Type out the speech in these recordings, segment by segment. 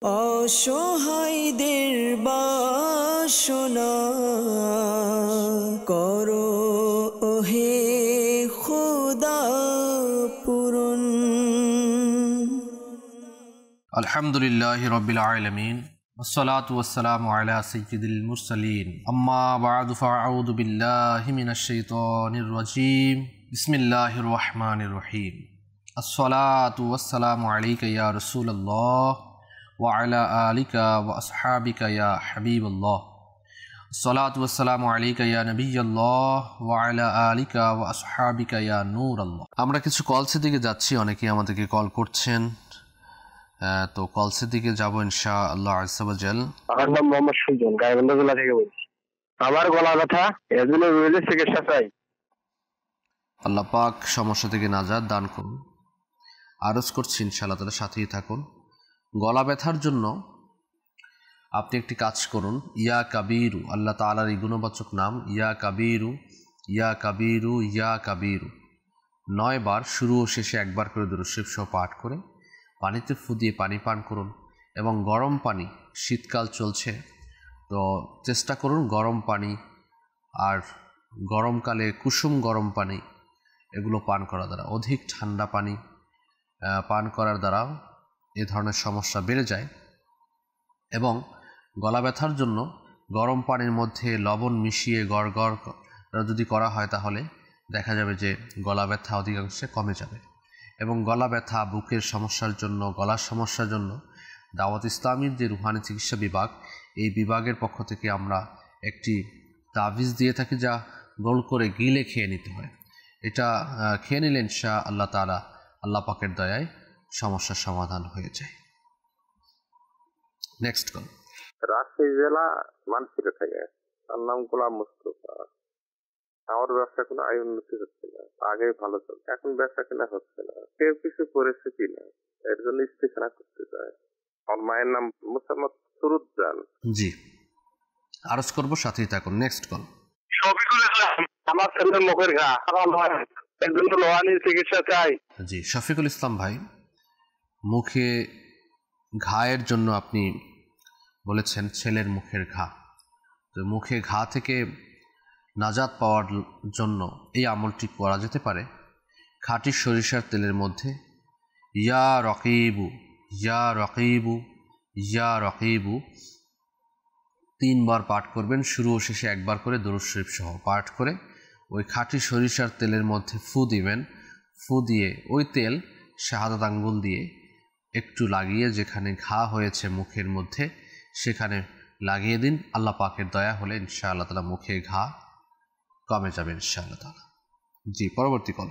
অসহায়দের বাসনা করো ওহে খোদা পূরণ। আলহামদুলিল্লাহি রাব্বিল আলামিন ওয়াসসালাতু ওয়াসসালামু আলা সাইয়্যিদিল মুরসালিন আম্মা বা'দু ফাআউযু বিল্লাহি মিনাশ শাইতানির রাজীম বিসমিল্লাহির রহমানির রহিম আসসালাতু ওয়াসসালামু আলাইকা ইয়া রাসূলুল্লাহ ওয়া আলা আলিকা ওয়া আসহাবিকা ইয়া হাবিবাল্লাহ আসসালাতু ওয়াসসালামু আলাইকা ইয়া নবিয়াল্লাহ ওয়া আলা আলিকা ওয়া আসহাবিকা ইয়া নূরাল্লাহ। আমরা কিছু কলসের দিকে যাচ্ছি, অনেকেই আমাদেরকে কল করছেন, তো কলসের দিকে যাবো ইনশাআল্লাহ আযজা ওয়া জাল। আমার নাম মোহাম্মদ সুজন, গাইবান্ধা জেলা থেকে বলছি। আমার গলা ব্যথা, এর জন্য রয়েছে চিকিৎসা চাই। আল্লাহ পাক সমস্যা থেকে নাজাত দান করুন। আরজ করছি ইনশাআল্লাহ তাদের সাথেই থাকুন। গলা ব্যথার জন্য আপনি একটি কাজ করুন, ইয়া কাবীরু, আল্লাহ তাআলার এই গুণবাচক নাম ইয়া কাবীরু ইয়া কাবীরু ইয়া কাবীরু 9 বার শুরু ও শেষে একবার করে দুরূদ শরীফ সহ পাঠ করে পানিতে ফু দিয়ে পানি পান করুন। এবং গরম পানি, শীতকাল চলছে তো চেষ্টা করুন গরম পানি আর গরমকালে কুসুম গরম পানি এগুলো পান করা দ্বারা, অধিক ঠান্ডা পানি পান করার দ্বারা এ ধরনের সমস্যা বেড়ে যায়। এবং গলা ব্যথার জন্য গরম পানির মধ্যে লবণ মিশিয়ে গড়গড় যদি করা হয় তাহলে দেখা যাবে যে গলা ব্যথা অধিকাংশে কমে যাবে। এবং গলা ব্যথা, বুকের সমস্যার জন্য, গলার সমস্যার জন্য দাওয়াত ইসলামীর যে রুহানি চিকিৎসা বিভাগ, এই বিভাগের পক্ষ থেকে আমরা একটি তাবিজ দিয়ে থাকি যা গোল করে গিলে খেয়ে নিতে হয়। এটা খেয়ে নিলে ইনশাআল্লাহ তাআলা আল্লাহ পাকের দয়ায় সমস্যার সমাধান হয়ে যায়। Next call. রাজশাহী জেলা মানসিরে থেকে, তার নাম গোলাম মুস্তফা। আমার ব্যবসা কোনো আয় উন্নতি হচ্ছে না, আগে ভালো চলছে, এখন ব্যবসা কেনা হচ্ছে না, কেউ কিছু করেছে কিনা এর জন্য ইস্তেখানা করতে চায়। আমার মায়ের নাম মুসাম্মদ সুরুজ্জান। জি, আরজ করবো, সাথেই থাকুন। Next call. শফিকুল ইসলাম, আমার ছেলের মুখের ঘা, আমার একজন লোহানির চিকিৎসা চাই। জি, শফিকুল ইসলাম ভাই, মুখে ঘায়ের জন্য আপনি বলেছেন ছেলের মুখের ঘা। তো মুখে ঘা থেকে নাজাত পাওয়ার জন্য এই আমলটি করা যেতে পারে। খাঁটি সরিষার তেলের মধ্যে ইয়া রকিবু ইয়া রকিবু ইয়া রকিবু 3 বার পাঠ করবেন, শুরু ও শেষে একবার করে দুরূদ শরীফ সহ পাঠ করে ওই খাঁটি সরিষার তেলের মধ্যে ফু দিবেন। ফু দিয়ে ওই তেল শাহাদাত আঙ্গুল দিয়ে একটু লাগিয়ে যেখানে ঘা হয়েছে মুখের মধ্যে সেখানে লাগিয়ে দিন। আল্লাহ পাকের দয়া হলে ইনশাআল্লাহ তাআলা মুখে ঘা কমে যাবে ইনশাআল্লাহ তাআলা। জি, পরবর্তী কল।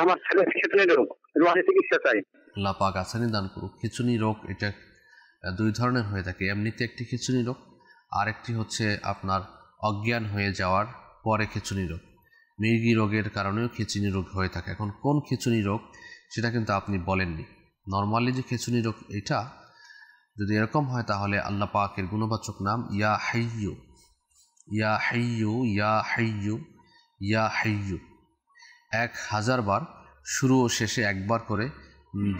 আমার ছেলের খিঁচুনি রোগ, লোহানি চিকিৎসা চাই। আল্লাহ পাক আসানি দান করুক। খিঁচুনি রোগ এটা 2 ধরনের হয়ে থাকে। এমনিতে একটি খিঁচুনি রোগ, আর একটি হচ্ছে আপনার অজ্ঞান হয়ে যাওয়ার পরে খিঁচুনি রোগ। মৃগী রোগের কারণেও খিঁচুনি রোগ হয়ে থাকে। এখন কোন খিঁচুনি রোগ সেটা কিন্তু আপনি বলেননি। নর্মালি যে খিঁচুনি রোগ এটা যদি এরকম হয় তাহলে আল্লাহ পাকের গুণবাচক নাম ইয়া হাইয়্যু ইয়া হাইয়্যু ইয়া হাইয়্যু ইয়া হাইয়্যু 1000 বার শুরু ও শেষে একবার করে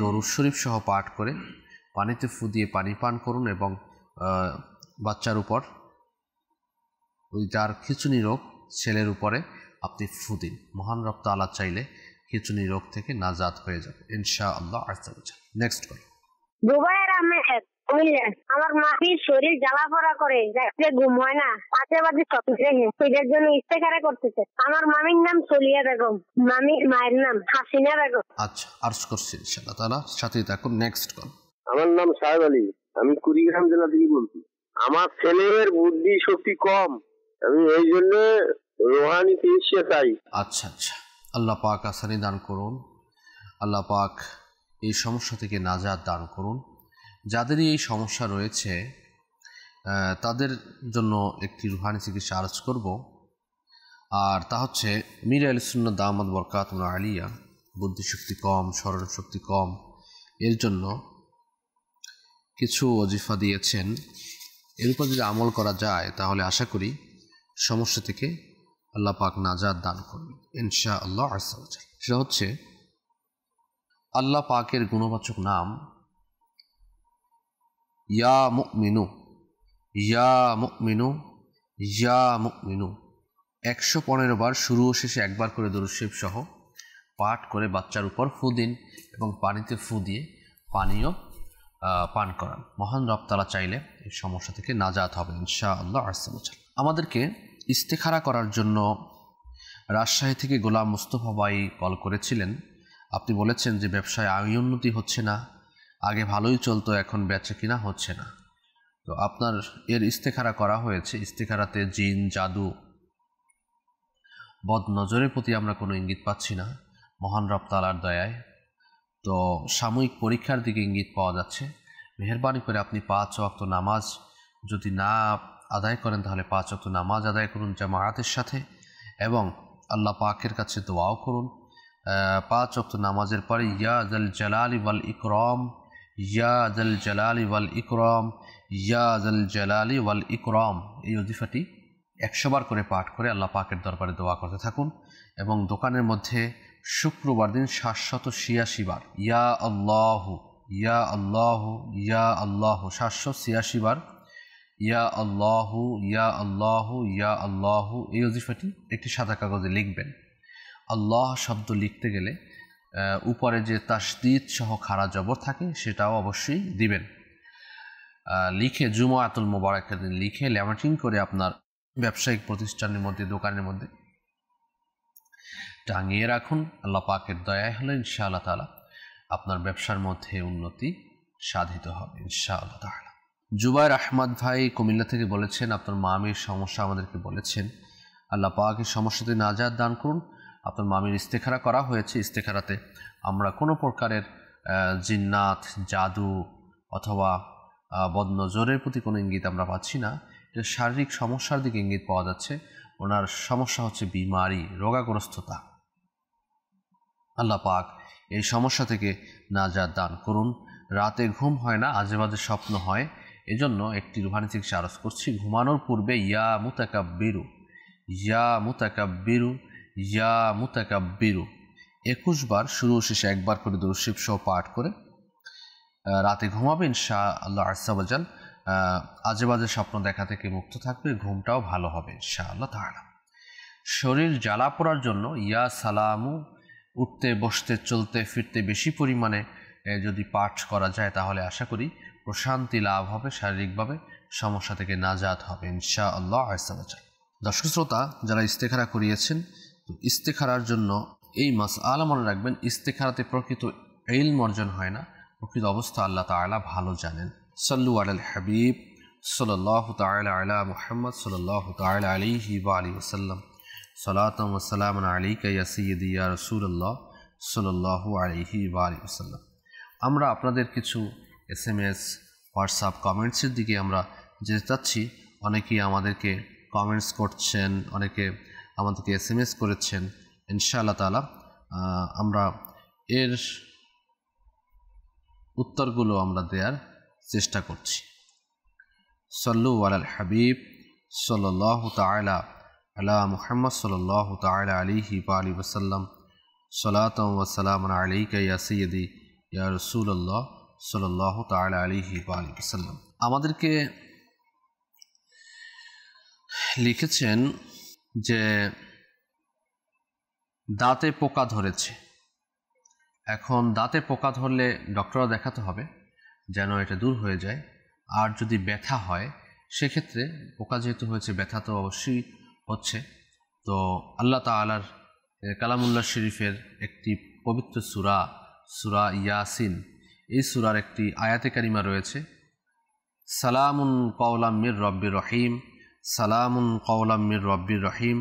দরুদ শরীফ সহ পাঠ করে পানিতে ফু দিয়ে পানি পান করুন। এবং বাচ্চার উপর, ওই যার খিঁচুনি রোগ ছেলের উপরে আপনি ফু দিন। মহান রব তাআলা চাইলে খিঁচুনি রোগ থেকে নাজাত হয়ে যাবে ইনশাআল্লাহ আযজা ওয়া জাল। Next call. দুবাইয়ের আহমেদ, আমার মাটির শরীর জ্বালাপোড়া করে, রাত্রে ঘুম হয় না, পাশে বাজে স্বপ্ন দেখে, সেটার জন্য ইস্তেখারা করতেছে। আমার মামির নাম সলিয়া বেগম, মামির মায়ের নাম হাসিনা বেগম। আচ্ছা, আরজ করছি ইনশাআল্লাহ তাআলা, সাথেই থাকুন। Next call. আমার নাম সাহেব আলী, আমি কুড়িগ্রাম জেলা থেকে বলছি। আমার ছেলের বুদ্ধি শক্তি কম, আমি এই জন্য রোহানি চিকিৎসা চাই। আচ্ছা আচ্ছা, আল্লাহ পাক আসানি দান করুন। আল্লাহ পাক এই সমস্যা থেকে নাজাত দান করুন। যাদেরই এই সমস্যা রয়েছে তাদের জন্য একটি রুহানি চিকিৎসা আরজ করব, আর তা হচ্ছে মীর আহলে সুন্নাত দামাত বরকাতুহু আলিয়া। বুদ্ধিশক্তি কম, স্মরণ শক্তি কম, এর জন্য কিছু ওজিফা দিয়েছেন। এর উপর যদি আমল করা যায় তাহলে আশা করি সমস্যা থেকে আল্লাহ পাক নাজাত দান করবেন ইনশাআল্লাহ আযজা ওয়া জাল। সেটা হচ্ছে আল্লাহ পাকের গুণবাচক নাম ইয়া মুমিনু, ইয়া মুমিনু, ইয়া মুমিনু 115 বার শুরু ও শেষে একবার করে দরুদ শরীফ সহ পাঠ করে বাচ্চার উপর ফু দিন এবং পানিতে ফু দিয়ে পানীয় পান করান। মহান রব তাআলা চাইলে এই সমস্যা থেকে নাজাত হবে ইনশাআল্লাহ। আমাদেরকে ইস্তেখারা করার জন্য রাজশাহী থেকে গোলাম মুস্তফা ভাই কল করেছিলেন। আপনি বলেছেন যে ব্যবসায় আয় উন্নতি হচ্ছে না, আগে ভালোই চলতো, এখন বেচা কিনা হচ্ছে না। তো আপনার এর ইস্তেখারা করা হয়েছে। ইস্তেখারাতে জিন, জাদু, বদ নজরের প্রতি আমরা কোনো ইঙ্গিত পাচ্ছি না মহান রব তাআলার দয়ায়। তো সাময়িক পরীক্ষার দিকে ইঙ্গিত পাওয়া যাচ্ছে। মেহেরবানি করে আপনি 5 ওয়াক্ত নামাজ যদি না আদায় করেন তাহলে 5 ওয়াক্ত নামাজ আদায় করুন জামায়াতের সাথে এবং আল্লাহ পাকের কাছে দোয়াও করুন। 5 ওয়াক্ত নামাজের পরে ইয়া যাল জালালি ওয়াল ইকরাম, ইয়া যাল জালালি ওয়াল ইকরাম, ইয়া যাল জালালি ওয়াল ইকরাম এই ওজিফাটি 100 বার করে পাঠ করে আল্লাহ পাকের দরবারে দোয়া করতে থাকুন। এবং দোকানের মধ্যে শুক্রবার দিন 786 বার ইয়া আল্লাহু, ইয়া আল্লাহু, ইয়া আল্লাহু 786 বার ইয়া আল্লাহু, ইয়া আল্লাহু, ইয়া আল্লাহু এই ওজিফাটি একটি সাদা কাগজে লিখবেন। আল্লাহ শব্দ লিখতে গেলে উপরে যে তাসদীদ সহ খাড়া জবর থাকে সেটাও অবশ্যই দিবেন। লিখে জুমাতুল মুবারাকের দিন লিখে ল্যামিনেটিং করে আপনার ব্যবসায়িক প্রতিষ্ঠানের মধ্যে, দোকানের মধ্যে টাঙিয়ে রাখুন। আল্লাহ পাকের দয়ায় হলে ইনশাআল্লাহ তাআলা আপনার ব্যবসার মধ্যে উন্নতি সাধিত হবে ইনশাআল্লাহ তাআলা। জুবাইর আহমদ ভাই কুমিল্লা থেকে বলেছেন আপনার মামির সমস্যা আমাদেরকে বলেছেন। আল্লাহ পাকের সমস্যাতে নাজাত দান করুন। আপনার মামির ইস্তেখারা করা হয়েছে। ইস্তেখারাতে আমরা কোনো প্রকারের জিন্নাত, জাদু অথবা বদনজরের প্রতি কোনো ইঙ্গিত আমরা পাচ্ছি না। এটা শারীরিক সমস্যার দিকে ইঙ্গিত পাওয়া যাচ্ছে। ওনার সমস্যা হচ্ছে বিমারি, রোগাগ্রস্ততা। আল্লাহ পাক এই সমস্যা থেকে নাজাত দান করুন। রাতে ঘুম হয় না, আজেবাজে স্বপ্ন হয়। এজন্য একটি রুহানি চিকিৎসা আরজ করছি। ঘুমানোর পূর্বে ইয়া মুতাকাব্বিরু, ইয়া মুতাকাব্বিরু, ইয়া মুতাকাব্বিরু 21 বার শুরু শেষে একবার করে দরুদ শরীফ সহ পাঠ করে রাতে ঘুমাবেন ইনশাআল্লাহ আযজা ওয়া জাল। আজেবাজে স্বপ্ন দেখা থেকে মুক্ত থাকবে, ঘুমটাও ভালো হবে ইনশাআল্লাহ তাআলা। শরীর জ্বালা পোড়ার জন্য ইয়া সালামু উঠতে বসতে চলতে ফিরতে বেশি পরিমাণে যদি পাঠ করা যায় তাহলে আশা করি প্রশান্তি লাভ হবে, শারীরিকভাবে সমস্যা থেকে নাজাত হবে ইনশাআল্লাহ আযজা ওয়া জাল। দর্শক শ্রোতা, যারা ইস্তেখারা করিয়েছেন, তো ইস্তেখারার জন্য এই মাসআলা মনে রাখবেন, ইস্তেখারাতে প্রকৃত ইলম অর্জন হয় না, প্রকৃত অবস্থা আল্লাহ তাআলা ভালো জানেন। সাল্লু আলাল হাবিব সাল্লাল্লাহু তাআলা আলা মুহাম্মদ সাল্লাল্লাহু তাআলা আলাইহি ওয়া আলিহি ওয়াসাল্লাম। সালাতাম ওয়া সালামান আলাইকা ইয়া সাইয়্যিদি ইয়া রাসূলুল্লাহ সাল্লাল্লাহু আলাইহি ওয়া আলিহি ওয়াসাল্লাম। আমরা আপনাদের কিছু SMS, হোয়াটসঅ্যাপ কমেন্টসের দিকে আমরা যেতে চাচ্ছি। অনেকেই আমাদেরকে কমেন্টস করছেন, অনেকে আমাদেরকে SMS করেছেন। ইনশাআল্লাহ তাআলা আমরা এর উত্তরগুলো আমরা দেওয়ার চেষ্টা করছি। সাল্লু আলাল হাবিব সাল্লাল্লাহু তাআলা আলা মুহাম্মদ সাল্লাল্লাহু তাআলা আলাইহি ওয়া আলিহি ওয়াসাল্লাম। সালাতাম ওয়া সালামান আলাইকা ইয়া সাইয়্যিদি ইয়া রাসূলুল্লাহ সাল্লাল্লাহু তাআলা আলাইহি ওয়া আলিহি ওয়াসাল্লাম। আমাদেরকে লিখেছেন যে দাঁতে পোকা ধরেছে। এখন দাঁতে পোকা ধরলে ডক্টরও দেখাতে হবে যেন এটা দূর হয়ে যায়। আর যদি ব্যথা হয় সেক্ষেত্রে, পোকা যেহেতু হয়েছে ব্যথা তো অবশ্যই হচ্ছে, তো আল্লাহ তাআলার কালামুল্লাহ শরীফের একটি পবিত্র সূরা, সূরা ইয়াসিন, এই সূরার একটি আয়াতে কারিমা রয়েছে, সালামুন কওলাম মির রব্বির রহিম, সালামুন কওলাম মির রব্বির রহিম,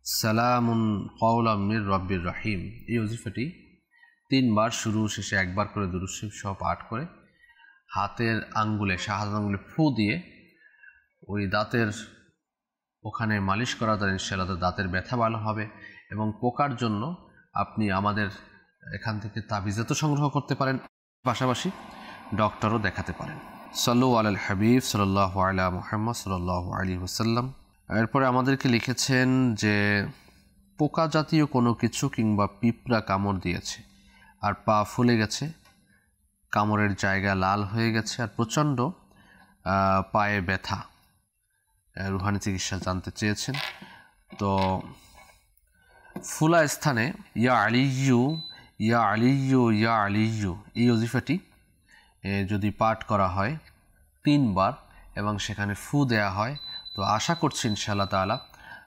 সালামুন কওলাম মির রব্বির রহিম। এই ওজিফাটি 3 বার শুরু শেষে একবার করে দরুদ শরীফ সহ পাঠ করে হাতের আঙ্গুলে, শাহাদাত আঙ্গুলে ফু দিয়ে ওই দাঁতের ওখানে মালিশ করা দ্বারা ইনশাআল্লাহ দাঁতের ব্যথা ভালো হবে। এবং পোকার জন্য আপনি আমাদের এখান থেকে তাবিজাতও সংগ্রহ করতে পারেন, পাশাপাশি ডক্টরও দেখাতে পারেন। সাল্লু আলাল হাবিব সাল্লাল্লাহু আলা মুহাম্মদ সাল্লাল্লাহু আলাইহি ওয়াসাল্লাম। এরপরে আমাদেরকে লিখেছেন যে পোকা জাতীয় কোনো কিছু কিংবা পিঁপড়া কামড় দিয়েছে আর পা ফুলে গেছে, কামড়ের জায়গা লাল হয়ে গেছে আর প্রচণ্ড পায়ে ব্যথা, রুহানি চিকিৎসা জানতে চেয়েছেন। তো ফুলা স্থানে ইয়া আলিয়ু ইয়া আলিয়ু ইয়া আলিয়ু এই ওজিফাটি যদি পাঠ করা হয় 3 বার এবং সেখানে ফু দেয়া হয়, তো আশা করছি ইনশাআল্লাহ তাআলা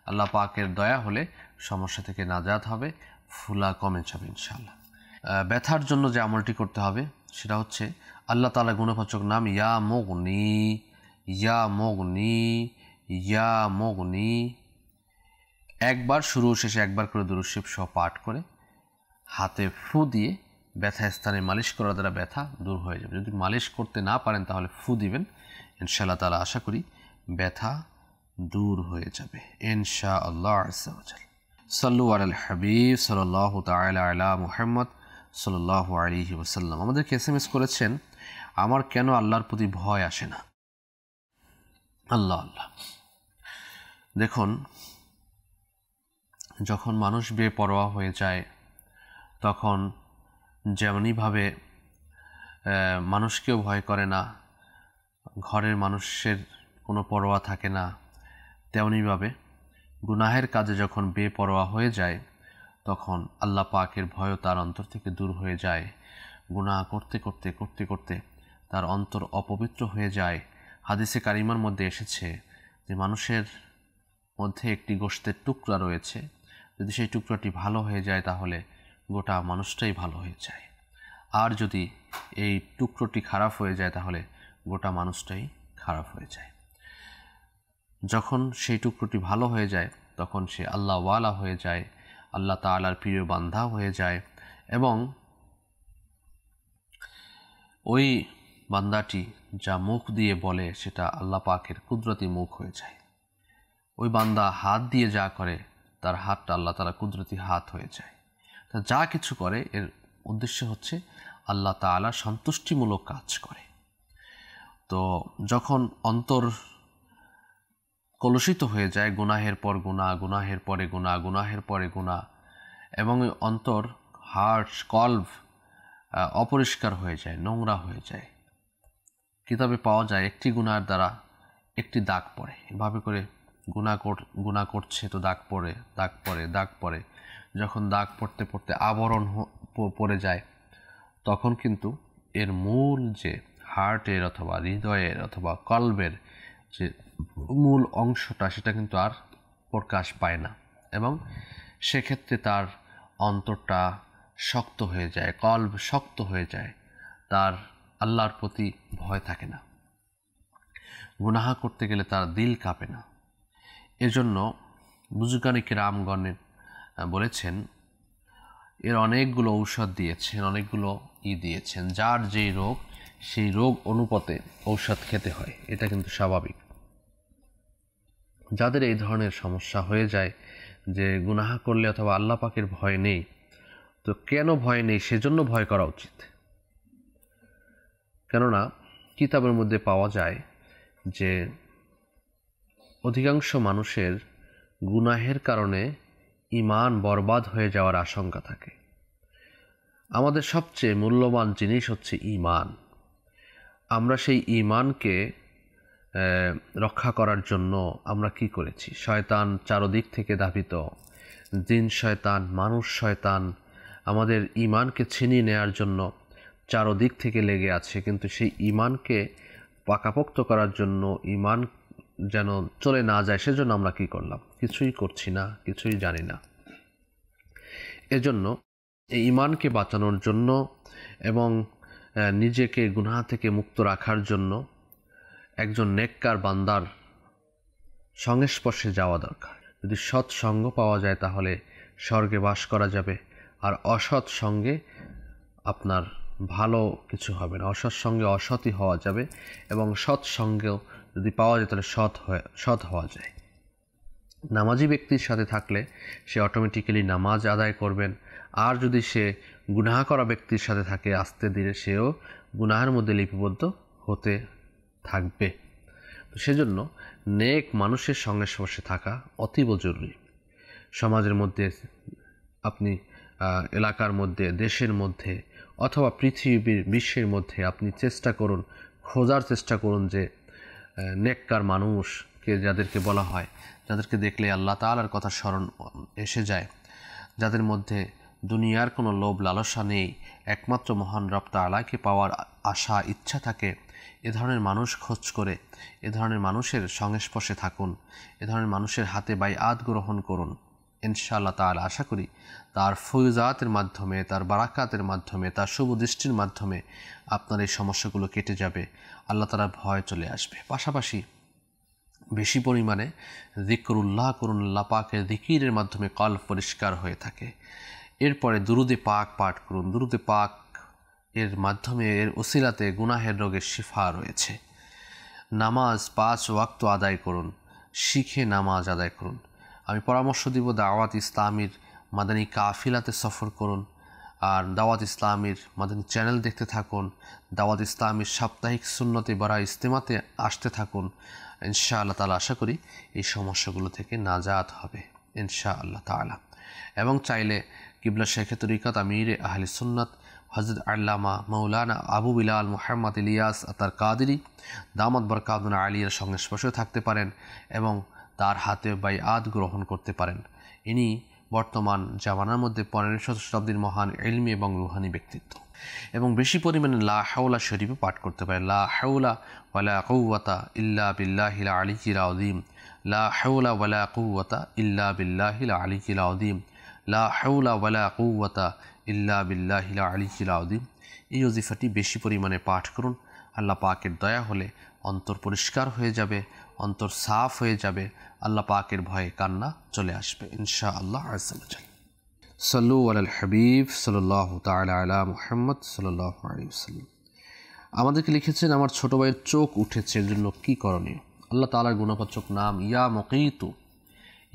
আল্লাহ পাকের দয়া হলে সমস্যা থেকে নাজাত হবে, ফুলা কমে যাবে ইনশাআল্লাহ। ব্যথার জন্য যে আমলটি করতে হবে সেটা হচ্ছে আল্লাহ তাআলা গুণবাচক নাম ইয়া মুগনি, ইয়া মুগনি, ইয়া মুগনি, একবার শুরু শেষে একবার করে দুরূদ শরীফ সহ পাঠ করে হাতে ফু দিয়ে ব্যথা স্থানে মালিশ করার দ্বারা ব্যথা দূর হয়ে যাবে। যদি মালিশ করতে না পারেন তাহলে ফু দিবেন, ইনশাআল্লাহ তাআলা আশা করি ব্যথা দূর হয়ে যাবে ইনশাআল্লাহ আযজা ওয়া জাল। সাল্লু আলাল হাবিব সাল্লাল্লাহু তাআলা আলা মুহাম্মদ সাল্লাল্লাহু আলাইহি ওয়াসাল্লাম। আমাদেরকে এসএমএস করেছেন, আমার কেন আল্লাহর প্রতি ভয় আসে না? আল্লাহ আল্লাহ, দেখুন, যখন মানুষ বেপরোয়া হয়ে যায় তখন যেমনইভাবে মানুষকেও ভয় করে না, ঘরের মানুষের কোনো পরোয়া থাকে না, তেমনিভাবে গুনাহের কাজে যখন বেপরোয়া হয়ে যায় তখন আল্লাহ পাকের ভয়ও তার অন্তর থেকে দূর হয়ে যায়। গুনাহ করতে করতে করতে করতে তার অন্তর অপবিত্র হয়ে যায়। হাদিসে কারিমার মধ্যে এসেছে যে মানুষের মধ্যে একটি গোশতের টুকরা রয়েছে, যদি সেই টুকরাটি ভালো হয়ে যায় তাহলে গোটা মানুষটাই ভালো হয়ে যায়, আর যদি এই টুকরোটি খারাপ হয়ে যায় তাহলে গোটা মানুষটাই খারাপ হয়ে যায়। যখন সেই টুকরোটি ভালো হয়ে যায় তখন সে আল্লাহওয়ালা হয়ে যায়, আল্লাহ তাআলার প্রিয় বান্দা হয়ে যায়, এবং ওই বান্দাটি যা মুখ দিয়ে বলে সেটা আল্লাহ পাকের কুদরতি মুখ হয়ে যায়। ওই বান্দা হাত দিয়ে যা করে তার হাতটা আল্লাহ তাআলা কুদরতি হাত হয়ে যায়। তা যা কিছু করে এর উদ্দেশ্য হচ্ছে আল্লাহ তাআলা সন্তুষ্টিমূলক কাজ করে। তো যখন অন্তর কলুষিত হয়ে যায়, গুনাহের পর গুনাহ, গুনাহের পরে গুনাহ, গুনাহের পরে গুনাহ, এবং অন্তর হার্ট কলব অপরিষ্কার হয়ে যায়, নোংরা হয়ে যায়, কিতাবে পাওয়া যায় একটি গুনাহের দ্বারা একটি দাগ পড়ে। এভাবে করে গুনাহ করছে তো দাগ পড়ে, দাগ পড়ে, দাগ পড়ে। যখন দাগ পড়তে পড়তে আবরণ পড়ে যায় তখন কিন্তু এর মূল যে হার্টের অথবা হৃদয়ের অথবা কলবের যে মূল অংশটা সেটা কিন্তু আর প্রকাশ পায় না, এবং সেক্ষেত্রে তার অন্তরটা শক্ত হয়ে যায়, কলব শক্ত হয়ে যায়, তার আল্লাহর প্রতি ভয় থাকে না, গুনাহ করতে গেলে তার দিল কাঁপে না। এজন্য বুজুর্গানে কিরামগণ বলেছেন, এর অনেকগুলো ঔষধ দিয়েছেন, অনেকগুলো দিয়েছেন, যার যেই রোগ সেই রোগ অনুপাতে ঔষধ খেতে হয়, এটা কিন্তু স্বাভাবিক। যাদের এই ধরনের সমস্যা হয়ে যায় যে গুনাহ করলে অথবা আল্লাহ পাকের ভয় নেই, তো কেন ভয় নেই সেজন্য ভয় করা উচিত। কেননা কিতাবের মধ্যে পাওয়া যায় যে অধিকাংশ মানুষের গুনাহের কারণে ঈমান বরবাদ হয়ে যাওয়ার আশঙ্কা থাকে। আমাদের সবচেয়ে মূল্যবান জিনিস হচ্ছে ঈমান। আমরা সেই ঈমানকে রক্ষা করার জন্য আমরা কি করেছি? শয়তান চারদিক থেকে ধাবিত, জিন শয়তান, মানুষ শয়তান আমাদের ঈমানকে ছিনিয়ে নেওয়ার জন্য চারদিক থেকে লেগে আছে, কিন্তু সেই ঈমানকে পাকাপোক্ত করার জন্য, ঈমান যেন চলে না যায় সেজন্য আমরা কি করলাম? কিছুই করছি না, কিছুই জানি না। এজন্য এই ঈমানকে বাঁচানোর জন্য এবং নিজেকে গুনাহ থেকে মুক্ত রাখার জন্য একজন নেককার বান্দার সংস্পর্শে যাওয়া দরকার। যদি সৎ সঙ্গ পাওয়া যায় তাহলে স্বর্গে বাস করা যাবে, আর অসৎ সঙ্গে আপনার ভালো কিছু হবে না। অসৎ সঙ্গে অসৎই হওয়া যাবে, এবং সৎ সঙ্গেও যদি পাওয়া যায় তাহলে সৎ হওয়া যায়। নামাজি ব্যক্তির সাথে থাকলে সে অটোমেটিক্যালি নামাজ আদায় করবেন, আর যদি সে গুনাহ করা ব্যক্তির সাথে থাকে আস্তে ধীরে সেও গুনাহের মধ্যে লিপিবদ্ধ হতে থাকবে। তো সেজন্য নেক মানুষের সংস্পর্শে থাকা অতীব জরুরি। সমাজের মধ্যে, আপনি এলাকার মধ্যে, দেশের মধ্যে অথবা পৃথিবীর বিশ্বের মধ্যে আপনি খোঁজার চেষ্টা করুন যে নেককার মানুষকে যাদেরকে বলা হয়, যাদেরকে দেখলে আল্লাহ তাআলার কথা স্মরণ এসে যায়, যাদের মধ্যে দুনিয়ার কোনো লোভ লালসা নেই, একমাত্র মহান রব তাআলাকে পাওয়ার আশা ইচ্ছা থাকে, এ ধরনের মানুষ খোঁজ করে এ ধরনের মানুষের সংস্পর্শে থাকুন, এ ধরনের মানুষের হাতে বাইআত গ্রহণ করুন। ইনশাআল্লাহ তাআলা আশা করি তার ফয়জাতের মাধ্যমে, তার বারাকাতের মাধ্যমে, তার শুভ দৃষ্টির মাধ্যমে আপনার এই সমস্যাগুলো কেটে যাবে, আল্লাহ তাআলার ভয় চলে আসবে। পাশাপাশি বেশি পরিমাণে যিকরুল্লাহ করুন, আল্লাহ পাকের যিকিরের মাধ্যমে কলব পরিষ্কার হয়ে থাকে। এরপরে দুরুদে পাক পাঠ করুন। দুরুদে পাক এর মাধ্যমে, এর ওসিলাতে গুনাহের রোগের শিফা রয়েছে। নামাজ 5 ওয়াক্ত আদায় করুন, শিখে নামাজ আদায় করুন। আমি পরামর্শ দিব দাওয়াত ইসলামীর মাদানী কাফিলাতে সফর করুন, আর দাওয়াত ইসলামীর মাদানী চ্যানেল দেখতে থাকুন, দাওয়াত ইসলামীর সাপ্তাহিক সুন্নতে বারা ইজতেমাতে আসতে থাকুন। ইনশাআল্লাহ তাআলা আশা করি এই সমস্যাগুলো থেকে নাজাত হবে ইনশাআল্লাহ তাআলা। এবং চাইলে কিবলা শেখে তরিকাত আমিরে আহলে সুন্নাত হযরত আল্লামা মাওলানা আবু বিলাল মুহাম্মদ ইলিয়াস আতার কাদেরী দামাত বরকাতুনা আলিয়ার সংস্পর্শে থাকতে পারেন এবং তার হাতে বাইআত গ্রহণ করতে পারেন। ইনি বর্তমান জামানার মধ্যে 15শত শতাব্দীর মহান ইলমি এবং রুহানি ব্যক্তিত্ব। এবং বেশি পরিমাণে লা হাওলা শরীফে পাঠ করতে পারেন। লা হাওলা ওয়ালা কুওয়াতা ইল্লা বিল্লাহিল আলিয়্যিল আযীম, লা হাওলা ওয়ালা কুওয়াতা ইল্লা বিল্লাহিল আলিয়্যিল আযীম, লা হাওলা ওয়ালা কুওয়াতা ইল্লা বিল্লাহিল আলিয়্যিল আযীম। এই ওজিফাটি বেশি পরিমাণে পাঠ করুন। আল্লাহ পাকের দয়া হলে অন্তর পরিষ্কার হয়ে যাবে, অন্তর সাফ হয়ে যাবে, আল্লাহ পাকের ভয়ে কান্না চলে আসবে ইনশাআল্লাহ আযজা ওয়া জাল। সাল্লু আলাল হাবিব সাল্লাল্লাহু তাআলা আলা মুহাম্মদ সাল্লাল্লাহু আলাইহি ওয়াসাল্লাম। আমাদেরকে লিখেছেন, আমার ছোট ভাইয়ের চোখ উঠেছে, এর জন্য কী করণীয়? আল্লাহ তাআলার গুণবাচক নাম ইয়া মুকীতু,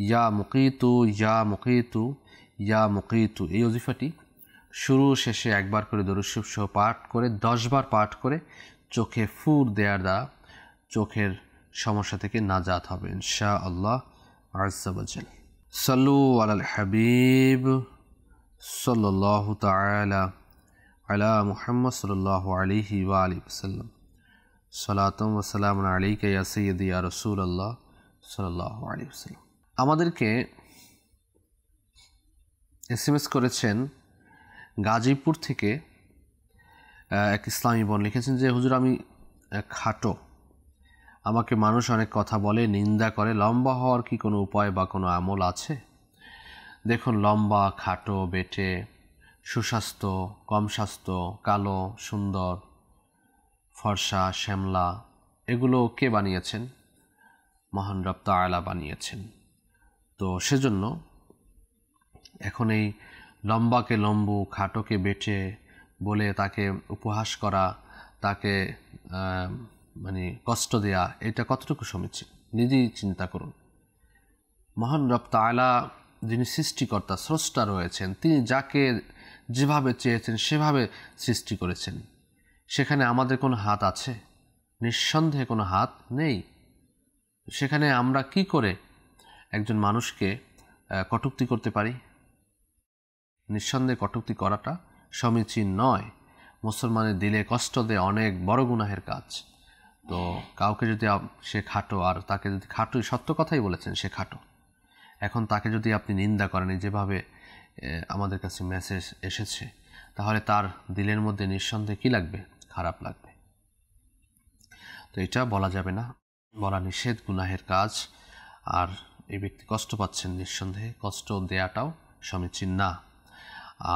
ইয়া মুকীতু, ইয়া মুকীতু, ইয়া মুকীতু। এই ওজিফাটি শুরু শেষে একবার করে দরুদ শরীফ সহ পাঠ করে 10 বার পাঠ করে চোখে ফুর দেওয়ার দ্বারা চোখের সমস্যা থেকে নাজাত হবে ইনশাআল্লাহ আযজা ওয়া জাল। সাল্লু আলাল হাবিব সাল্লাল্লাহু তাআলা আলা মুহাম্মদ সাল্লাল্লাহু আলাইহি ওয়া আলিহি ওয়াসাল্লাম। সালাতুম ওয়া সালামুন আলাইকা ইয়া সাইয়্যিদি ইয়া রাসূলুল্লাহ সাল্লাল্লাহু আলাইহি ওয়াসাল্লাম। আমাদেরকে এসএমএস করেছেন গাজীপুর থেকে এক ইসলামী বোন, লিখেছেন যে হুজুর আমি খাটো, আমাকে মানুষ অনেক কথা বলে, নিন্দা করে, লম্বা হওয়ার কি কোনো উপায় বা কোনো আমল আছে? দেখুন, লম্বা, খাটো, বেটে, সুস্বাস্থ্য, কম স্বাস্থ্য, কালো, সুন্দর, ফর্সা, শ্যামলা, এগুলো কে বানিয়েছেন? মহান রব তাআলা বানিয়েছেন। তো সেজন্য এখন এই লম্বাকে লম্বু, খাটোকে বেটে বলে তাকে উপহাস করা, তাকে মানে কষ্ট দেয়া, এটা কতটুকু সমীচীন নিজেই চিন্তা করুন। মহান রব তাআলা যিনি সৃষ্টিকর্তা, স্রষ্টা রয়েছেন, তিনি যাকে যেভাবে চেয়েছেন সেভাবে সৃষ্টি করেছেন। সেখানে আমাদের কোনো হাত আছে? নিঃসন্দেহে কোনো হাত নেই। সেখানে আমরা কি করে একজন মানুষকে কটূক্তি করতে পারি? নিঃসন্দেহে কটূক্তি করাটা সমীচীন নয়। মুসলমানের দিলে কষ্ট দেয় অনেক বড় গুনাহের কাজ। তো কাউকে যদি সে খাটো, আর তাকে যদি খাটো, সত্য কথাই বলেছেন সে খাটো, এখন তাকে যদি আপনি নিন্দা করেন, যেভাবে আমাদের কাছে মেসেজ এসেছে, তাহলে তার দিলের মধ্যে নিঃসন্দেহে কী লাগবে? খারাপ লাগবে। তো এটা বলা যাবে না, বলা নিষেধ, গুনাহের কাজ। আর এই ব্যক্তি কষ্ট পাচ্ছেন, নিঃসন্দেহে কষ্ট দেয়াটাও সমীচীন না।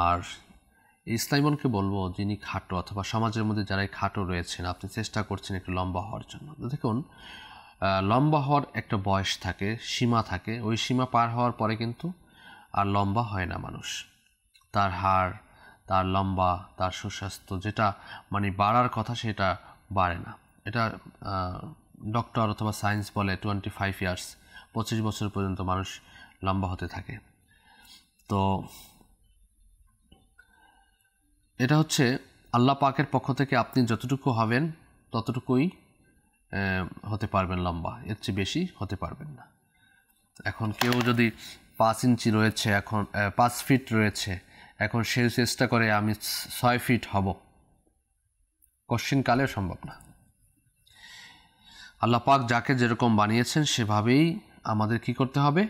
আর ইসলামকে বলবো, যিনি খাটো অথবা সমাজের মধ্যে যারাই খাটো রয়েছেন, আপনি চেষ্টা করছেন একটু লম্বা হওয়ার জন্য। দেখুন, লম্বা হওয়ার একটা বয়স থাকে, সীমা থাকে। ওই সীমা পার হওয়ার পরে কিন্তু আর লম্বা হয় না মানুষ। তার হাড়, তার লম্বা, তার সুস্বাস্থ্য যেটা মানে বাড়ার কথা, সেটা বাড়ে না। এটা ডক্টর অথবা সায়েন্স বলে 25 ইয়ার্স, 25 বছর পর্যন্ত মানুষ লম্বা হতে থাকে। তো এটা হচ্ছে আল্লাহ পাকের পক্ষ থেকে আপনি যতটুকু হবেন ততটুকুই হতে পারবেন লম্বা, এর চেয়ে বেশি হতে পারবেন না। এখন কেউ যদি 5 ইঞ্চি রয়েছে, এখন 5 ফিট রয়েছে, এখন সে চেষ্টা করে আমি 6 ফিট হব, কোশ্চিনকালেও সম্ভব না। আল্লাহ পাক যাকে যেরকম বানিয়েছেন সেভাবেই আমাদের কি করতে হবে,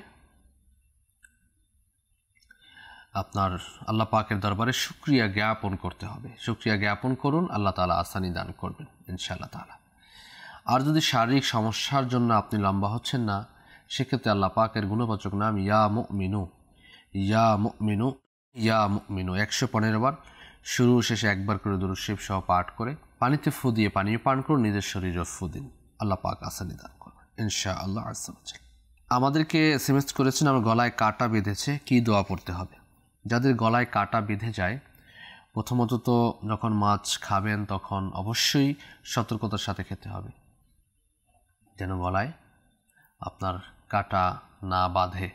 আপনার আল্লাহ পাকের দরবারে শুকরিয়া জ্ঞাপন করতে হবে। শুকরিয়া জ্ঞাপন করুন, আল্লাহ তাআলা আসানি দান করবেন ইনশাআল্লাহ তাআলা। আর যদি শারীরিক সমস্যার জন্য আপনি লম্বা হচ্ছেন না, সেক্ষেত্রে আল্লাহ পাকের গুণবাচক নাম ইয়া মুমিনু, ইয়া মুমিনু, ইয়া মুমিনু 115 বার শুরু শেষে একবার করে দুরূদ শরীফ সহ পাঠ করে পানিতে ফু দিয়ে পানি পান করুন, নিজের শরীরে ফু দিন, আল্লাহ পাক আসানি দান করবেন ইনশাআল্লাহ আযজা ওয়া জাল। আমাদেরকে এসএমএস করেছেন আমার গলায় কাঁটা বেঁধেছে, কি দোয়া পড়তে হবে? যাদের গলায় কাঁটা বেঁধে যায়, প্রথমত তো যখন মাছ খাবেন তখন অবশ্যই সতর্কতার সাথে খেতে হবে যেন গলায় আপনার কাঁটা না বাঁধে।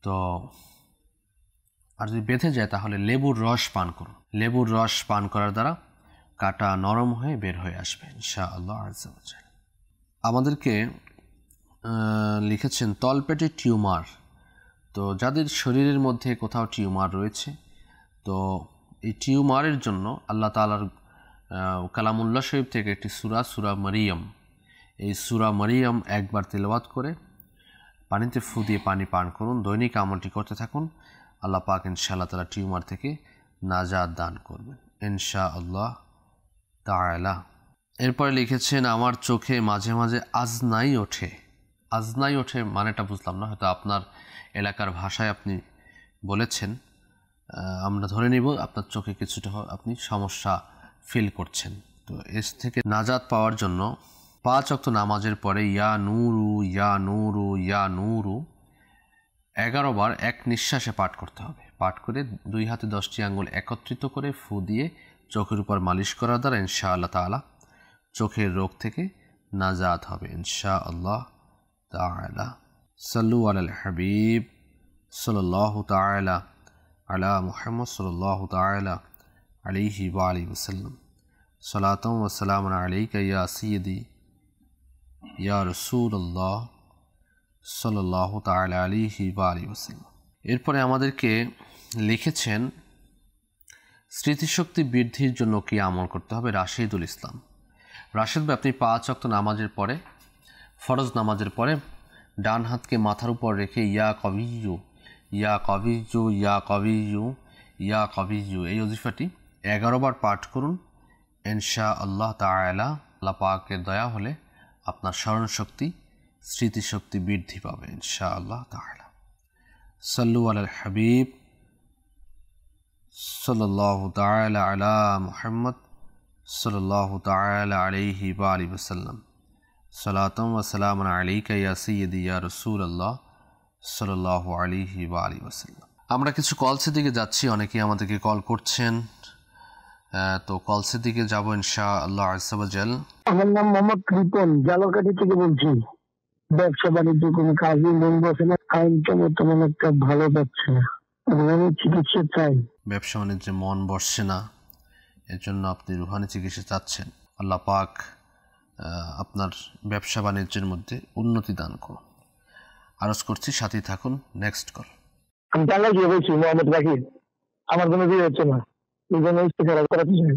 তো আর যদি বেঁধে যায় তাহলে লেবুর রস পান করুন। লেবুর রস পান করার দ্বারা কাঁটা নরম হয়ে বের হয়ে আসবে ইনশাআল্লাহ আযজা ওয়া জাল। আমাদেরকে লিখেছেন তলপেটে টিউমার। তো যাদের শরীরের মধ্যে কোথাও টিউমার রয়েছে, তো এই টিউমারের জন্য আল্লাহ তাআলার কালামুল্লাহ শরীফ থেকে একটি সূরা মারিয়াম, এই সূরা মারিয়াম একবার তেলাওয়াত করে পানিতে ফু দিয়ে পানি পান করুন, দৈনিক আমলটি করতে থাকুন, আল্লাহ পাক ইনশাআল্লাহ তাআলা টিউমার থেকে নাজাত দান করবেন ইনশাআল্লাহ তাআলা। এরপরে লিখেছেন আমার চোখে মাঝে মাঝে আজনাই ওঠে। আজনাই ওঠে মানেটা বুঝলাম না, হয়তো আপনার এলাকার ভাষায় আপনি বলেছেন, আমরা ধরে নিব আপনার চোখে কিছুটা আপনি সমস্যা ফিল করছেন। তো এর থেকে নাজাত পাওয়ার জন্য 5 ওয়াক্ত নামাজের পরে ইয়া নূরু ইয়া নূরু ইয়া নূরু 11 বার এক নিঃশ্বাসে পাঠ করতে হবে। পাঠ করে 2 হাতে 10টি আঙ্গুল একত্রিত করে ফু দিয়ে চোখের উপর মালিশ করার দ্বারা ইনশাআল্লাহ তাআলা চোখের রোগ থেকে নাজাত হবে ইনশাআল্লাহ তাআলা। সাল্লু আলাল হাবিব সাল্লাল্লাহু তাআলা আলা মুহাম্মদ সাল্লাল্লাহু তাআলা আলাইহি ওয়া আলিহি ওয়াসাল্লাম। সালাতু ওয়া সালামু আলাইকা ইয়া সাইয়্যিদি ইয়া রাসূলুল্লাহ সাল্লাল্লাহু তাআলা আলাইহি ওয়া আলিহি ওয়াসাল্লাম। এরপরে আমাদেরকে লিখেছেন স্মৃতিশক্তি বৃদ্ধির জন্য কি আমল করতে হবে? রাশিদুল ইসলাম। রাশিদ ভাই, আপনি 5 ওয়াক্ত নামাজের পরে, ফরজ নামাজের পরে ডান হাতকে মাথার উপর রেখে ইয়া কবিয়্যু ইয়া কবিয়্যু ইয়া কবিয়্যু ইয়া কবিয়্যু এই ওজিফাটি 11 বার পাঠ করুন ইনশাআল্লাহ তাআলা। আল্লাহ পাকের দয়া হলে আপনার স্মরণশক্তি, স্মৃতিশক্তি বৃদ্ধি পাবে ইনশাআল্লাহ তাআলা। সাল্লু আলাল হাবিব সাল্লাল্লাহু তাআলা আলা মুহাম্মদ সাল্লাল্লাহু তাআলা আলাইহি ওয়া আলিহি ওয়াসাল্লাম। সালাতুম ওয়া সালামুন আলাইকা ইয়া সাইয়্যিদি ইয়া রাসূলুল্লাহ সাল্লাল্লাহু আলাইহি ওয়া আলিহি ওয়াসাল্লাম। আমরা কিছু কলসের দিকে যাচ্ছি, অনেকেই আমাদেরকে কল করছেন, তো কলসের দিকে যাব ইনশাআল্লাহ আযজা ওয়া জাল। আমার নাম মোহাম্মদ রিপন, জালকাঠি থেকে বলছি। ব্যবসা বাণিজ্য কোনো কাজে মন বসে না, আইনটা বর্তমানে একটা ভালো যাচ্ছে না, রুহানি চিকিৎসা চাই। ব্যবসা বাণিজ্যে মন বসছে না, এর জন্য আপনি রুহানি চিকিৎসা চাচ্ছেন। আল্লাহ পাক আপনার ব্যবসা বাণিজ্যের মধ্যে উন্নতি দান করুন। আরজ করছি, সাথেই থাকুন। Next call. আমি টাঙ্গাইল থেকে বলছি, মোহাম্মদ রাকিব। আমার কোনো বিয়ে হচ্ছে না, এই জন্য ইস্তেখারা করাতে চাই।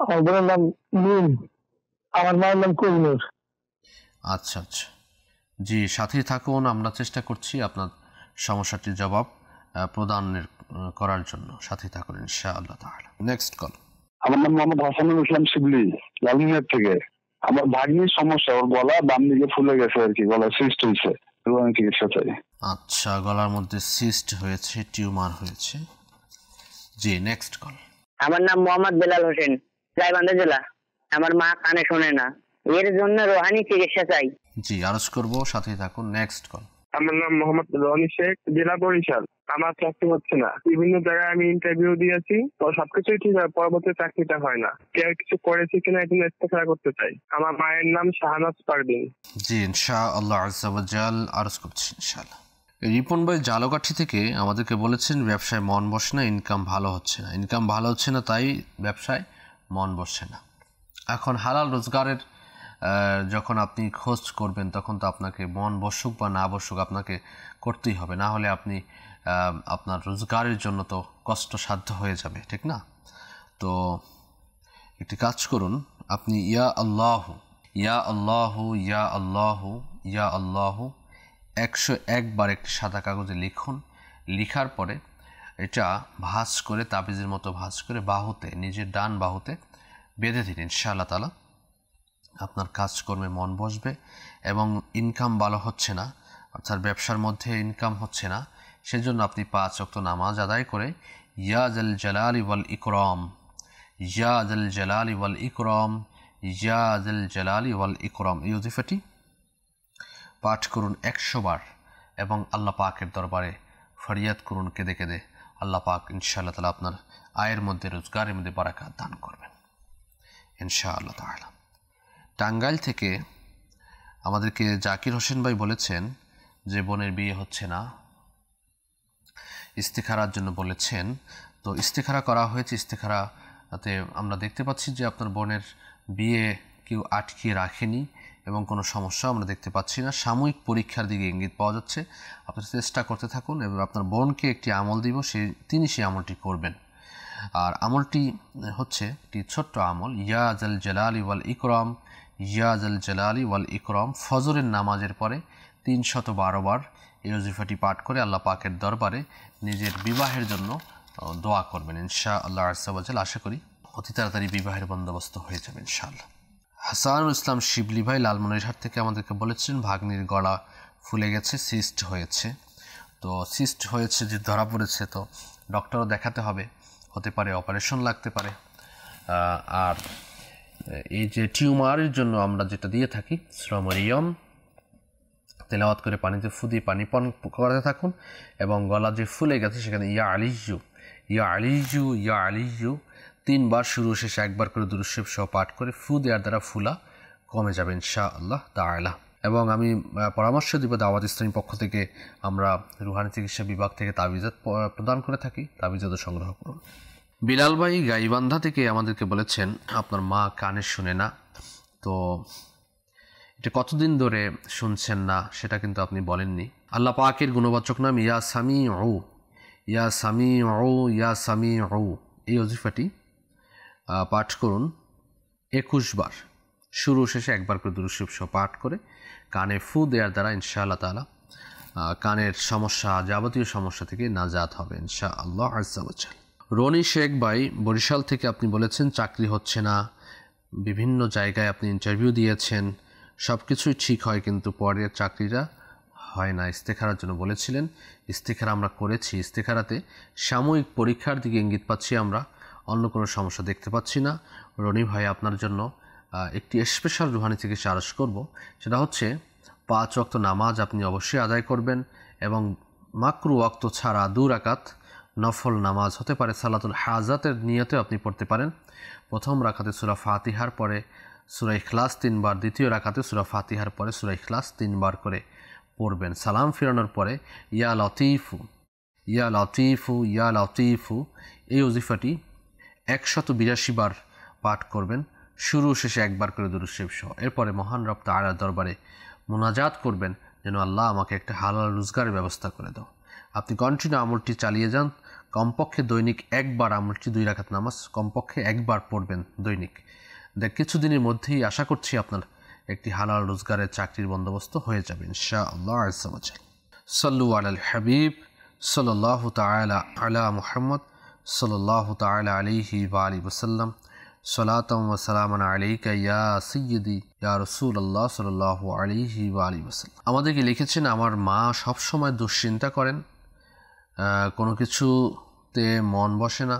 আমার বোনের নাম মিম, আমার মায়ের নাম কোহিনুর। আচ্ছা আচ্ছা, জি সাথেই থাকুন। আমরা চেষ্টা করছি আপনার সমস্যাটির জবাব প্রদানের করার জন্য। সাথেই থাকুন ইনশাআল্লাহ তাআলা। Next call. আমার নাম মোহাম্মদ হাসানুল ইসলাম শিবলি, লালমিয়ার থেকে। আমার ভাগ্নির সমস্যা, ওর গলা বাম দিকে ফুলে গেছে আর কি, গলা সিস্ট হয়েছে, রুহানি চিকিৎসা চাই। আচ্ছা, গলার মধ্যে সিস্ট হয়েছে, টিউমার হয়েছে। জি নেক্সট কল। আমার নাম মোহাম্মদ বেলাল হোসেন, গাইবান্ধা জেলা। আমার মা কানে শোনে না, এর জন্য রোহানি চিকিৎসা চাই। জি আরজ করব, সাথেই থাকুন। Next call. আমার নাম মোহাম্মদ রনি শেখ, জেলা বরিশাল। আমার চাকরি হচ্ছে না, বিভিন্ন জায়গায় আমি ইন্টারভিউ দিয়েছি, তো সবকিছুই ঠিক হয়, পরবর্তী চাকরিটা হয় না। কেউ কিছু করেছে কিনা এখন ইস্তেখারা করতে চাই। আমার মায়ের নাম শাহনাজ পারভিন। জি ইনশাআল্লাহ আযজা ওয়া জাল আরজ করছি ইনশাআল্লাহ। রিপন ভাই জালকাঠি থেকে আমাদেরকে বলেছেন ব্যবসায় মন বসে না, ইনকাম ভালো হচ্ছে না। ইনকাম ভালো হচ্ছে না, তাই ব্যবসায় মন বসে না। এখন হালাল রোজগারের যখন আপনি খোঁজ করবেন, তখন তো আপনাকে মন বসুক বা না বসুক আপনাকে করতেই হবে, না হলে আপনি আপনার রোজগারের জন্য তো কষ্টসাধ্য হয়ে যাবে, ঠিক না? তো একটি কাজ করুন, আপনি ইয়া আল্লাহ ইয়া আল্লাহ ইয়া আল্লাহ ইয়া আল্লাহ 101 বার একটি সাদা কাগজে লিখুন। লিখার পরে এটা ভাঁজ করে, তাবিজের মতো ভাঁজ করে বাহুতে, নিজের ডান বাহুতে বেঁধে দিন। ইনশাআল্লাহ তাআলা আপনার কাজকর্মে মন বসবে এবং ইনকাম ভালো হচ্ছে না, অর্থাৎ ব্যবসার মধ্যে ইনকাম হচ্ছে না, সেজন্য আপনি 5 ওয়াক্ত নামাজ আদায় করে ইয়া জাল জালালি ওয়াল ইকরাম, ইয়া জাল জালালি ওয়াল ইকরাম, ইয়া জাল জালালি ওয়াল ইকরাম এই ওজিফাটি পাঠ করুন 100 বার এবং আল্লাহ পাকের দরবারে ফরিয়াদ করুন কেঁদে কেঁদে। আল্লাহ পাক ইনশাআল্লাহ তাআলা আপনার আয়ের মধ্যে, রোজগারের মধ্যে বারাকাত দান করবেন ইনশাআল্লাহ তাআলা। টাঙ্গাইল থেকে আমাদেরকে জাকির হোসেন ভাই বলেছেন যে বোনের বিয়ে হচ্ছে না, ইস্তেখারার জন্য বলেছেন। তো ইস্তেখারা করা হয়েছে, ইস্তেখারাতে আমরা দেখতে পাচ্ছি যে আপনার বোনের বিয়ে কেউ আটকিয়ে রাখেনি এবং কোনো সমস্যা আমরা দেখতে পাচ্ছি না। সাময়িক পরীক্ষার দিকে ইঙ্গিত পাওয়া যাচ্ছে। আপনার চেষ্টা করতে থাকুন এবং আপনার বোনকে একটি আমল দিব, তিনি সেই আমলটি করবেন। আর আমলটি হচ্ছে একটি ছোট্ট আমল, ইয়া জাল জালালি ওয়াল ইকরাম, ইয়া জাল জালালি ওয়াল ইকরাম। ফজরের নামাজের পরে 312 বার এই ওজিফাটি পাঠ করে আল্লাহ পাকের দরবারে নিজের বিবাহের জন্য দোয়া করবেন ইনশাআল্লাহ আযজা ওয়া জাল। আশা করি অতি তাড়াতাড়ি বিবাহের বন্দোবস্ত হয়ে যাবে ইনশাআল্লাহ। হাসানুল ইসলাম শিবলি ভাই লালমনিরহাট থেকে আমাদেরকে বলেছেন ভাগ্নির গলা ফুলে গেছে, সিস্ট হয়েছে। তো সিস্ট হয়েছে যে ধরা পড়েছে, তো ডক্টরও দেখাতে হবে, হতে পারে অপারেশন লাগতে পারে। আর এই যে টিউমারের জন্য আমরা যেটা দিয়ে থাকি সূরা মারইয়াম তেলাওয়াত করে পানিতে ফু দিয়ে পানি পান করাতে থাকুন এবং গলা যে ফুলে গেছে সেখানে ইয়া আলিয়্যু ইয়া আলিয়্যু ইয়া আলিয়্যু 3 বার শুরু শেষে 1 বার করে দুরূদ শরীফ সহ পাঠ করে ফু দেওয়ার দ্বারা ফুলা কমে যাবে ইনশাআল্লাহ তাআলা। এবং আমি পরামর্শ দিব দাওয়াত ইসলামীর পক্ষ থেকে আমরা রুহানি চিকিৎসা বিভাগ থেকে তাবিজাত প্রদান করে থাকি, তাবিজাত সংগ্রহ করুন। বিলাল ভাই গাইবান্ধা থেকে আমাদেরকে বলেছেন আপনার মা কানে শুনে না, তো এটা কতদিন ধরে শুনছেন না সেটা কিন্তু আপনি বলেননি। আল্লাহ পাকের গুণবাচক নাম ইয়া সামিউ, ইয়া সামিউ, ইয়া সামিউ এই ওজিফাটি পাঠ করুন 21 বার, শুরু শেষে 1 বার করে দুরূদ শরীফ সহ পাঠ করে কানে ফু দেওয়ার দ্বারা ইনশাআল্লাহ তাআলা কানের সমস্যা, যাবতীয় সমস্যা থেকে নাজাত হবে ইনশাআল্লাহ আযজা ওয়া জাল। রনি শেখ ভাই বরিশাল থেকে আপনি বলেছেন চাকরি হচ্ছে না, বিভিন্ন জায়গায় আপনি ইন্টারভিউ দিয়েছেন, সব কিছুই ঠিক হয় কিন্তু পরের চাকরিটা হয় না। ইস্তেখারার জন্য বলেছিলেন, ইস্তেখারা আমরা করেছি। ইস্তেখারাতে সাময়িক পরীক্ষার দিকে ইঙ্গিত পাচ্ছি আমরা, অন্য কোনো সমস্যা দেখতে পাচ্ছি না। রনি ভাই আপনার জন্য একটি স্পেশাল রুহানি চিকিৎসা আরজ করব, সেটা হচ্ছে 5 ওয়াক্ত নামাজ আপনি অবশ্যই আদায় করবেন এবং মাকরু ওয়াক্ত ছাড়া 2 রাকাত নফল নামাজ, হতে পারে সালাতুল হাজাতের নিয়তে আপনি পড়তে পারেন। প্রথম রাকাতে সূরা ফাতিহার পরে সূরা ইখলাস 3 বার, দ্বিতীয় রাকাতে সূরা ফাতিহার পরে সূরা ইখলাস 3 বার করে পড়বেন। সালাম ফিরানোর পরে ইয়া লতিফু ইয়া লতিফু ইয়া লতিফু এই ওজিফাটি 182 বার পাঠ করবেন, শুরু শেষে 1 বার করে দুরূদ শরীফ সহ। এরপরে মহান রব তাআলার দরবারে মুনাজাত করবেন যেন আল্লাহ আমাকে একটা হালাল রোজগারের ব্যবস্থা করে দাও। আপনি কন্টিনিউ আমলটি চালিয়ে যান, কমপক্ষে দৈনিক 1 বার আমলটি 2 রাকাত নামাজ কমপক্ষে 1 বার পড়বেন দৈনিক। কিছুদিনের মধ্যেই আশা করছি আপনার একটি হালাল রোজগারের চাকরির বন্দোবস্ত হয়ে যাবে ইনশাআল্লাহ আযজা ওয়া জাল। সাল্লু আলাল হাবিব সাল্লাল্লাহু তাআলা আলা মুহাম্মদ সাল্লাল্লাহু তাআলা আলাইহি ওয়া আলিহি ওয়াসাল্লাম। সালাতাম ওয়া সালামান আলাইকা ইয়া সাইয়্যিদি ইয়া রাসূলুল্লাহ সাল্লাল্লাহু আলাইহি ওয়া আলিহি ওয়াসাল্লাম। আমাদেরকে লিখেছেন আমার মা সব সময় দুশ্চিন্তা করেন, কোনো কিছুতে মন বসে না,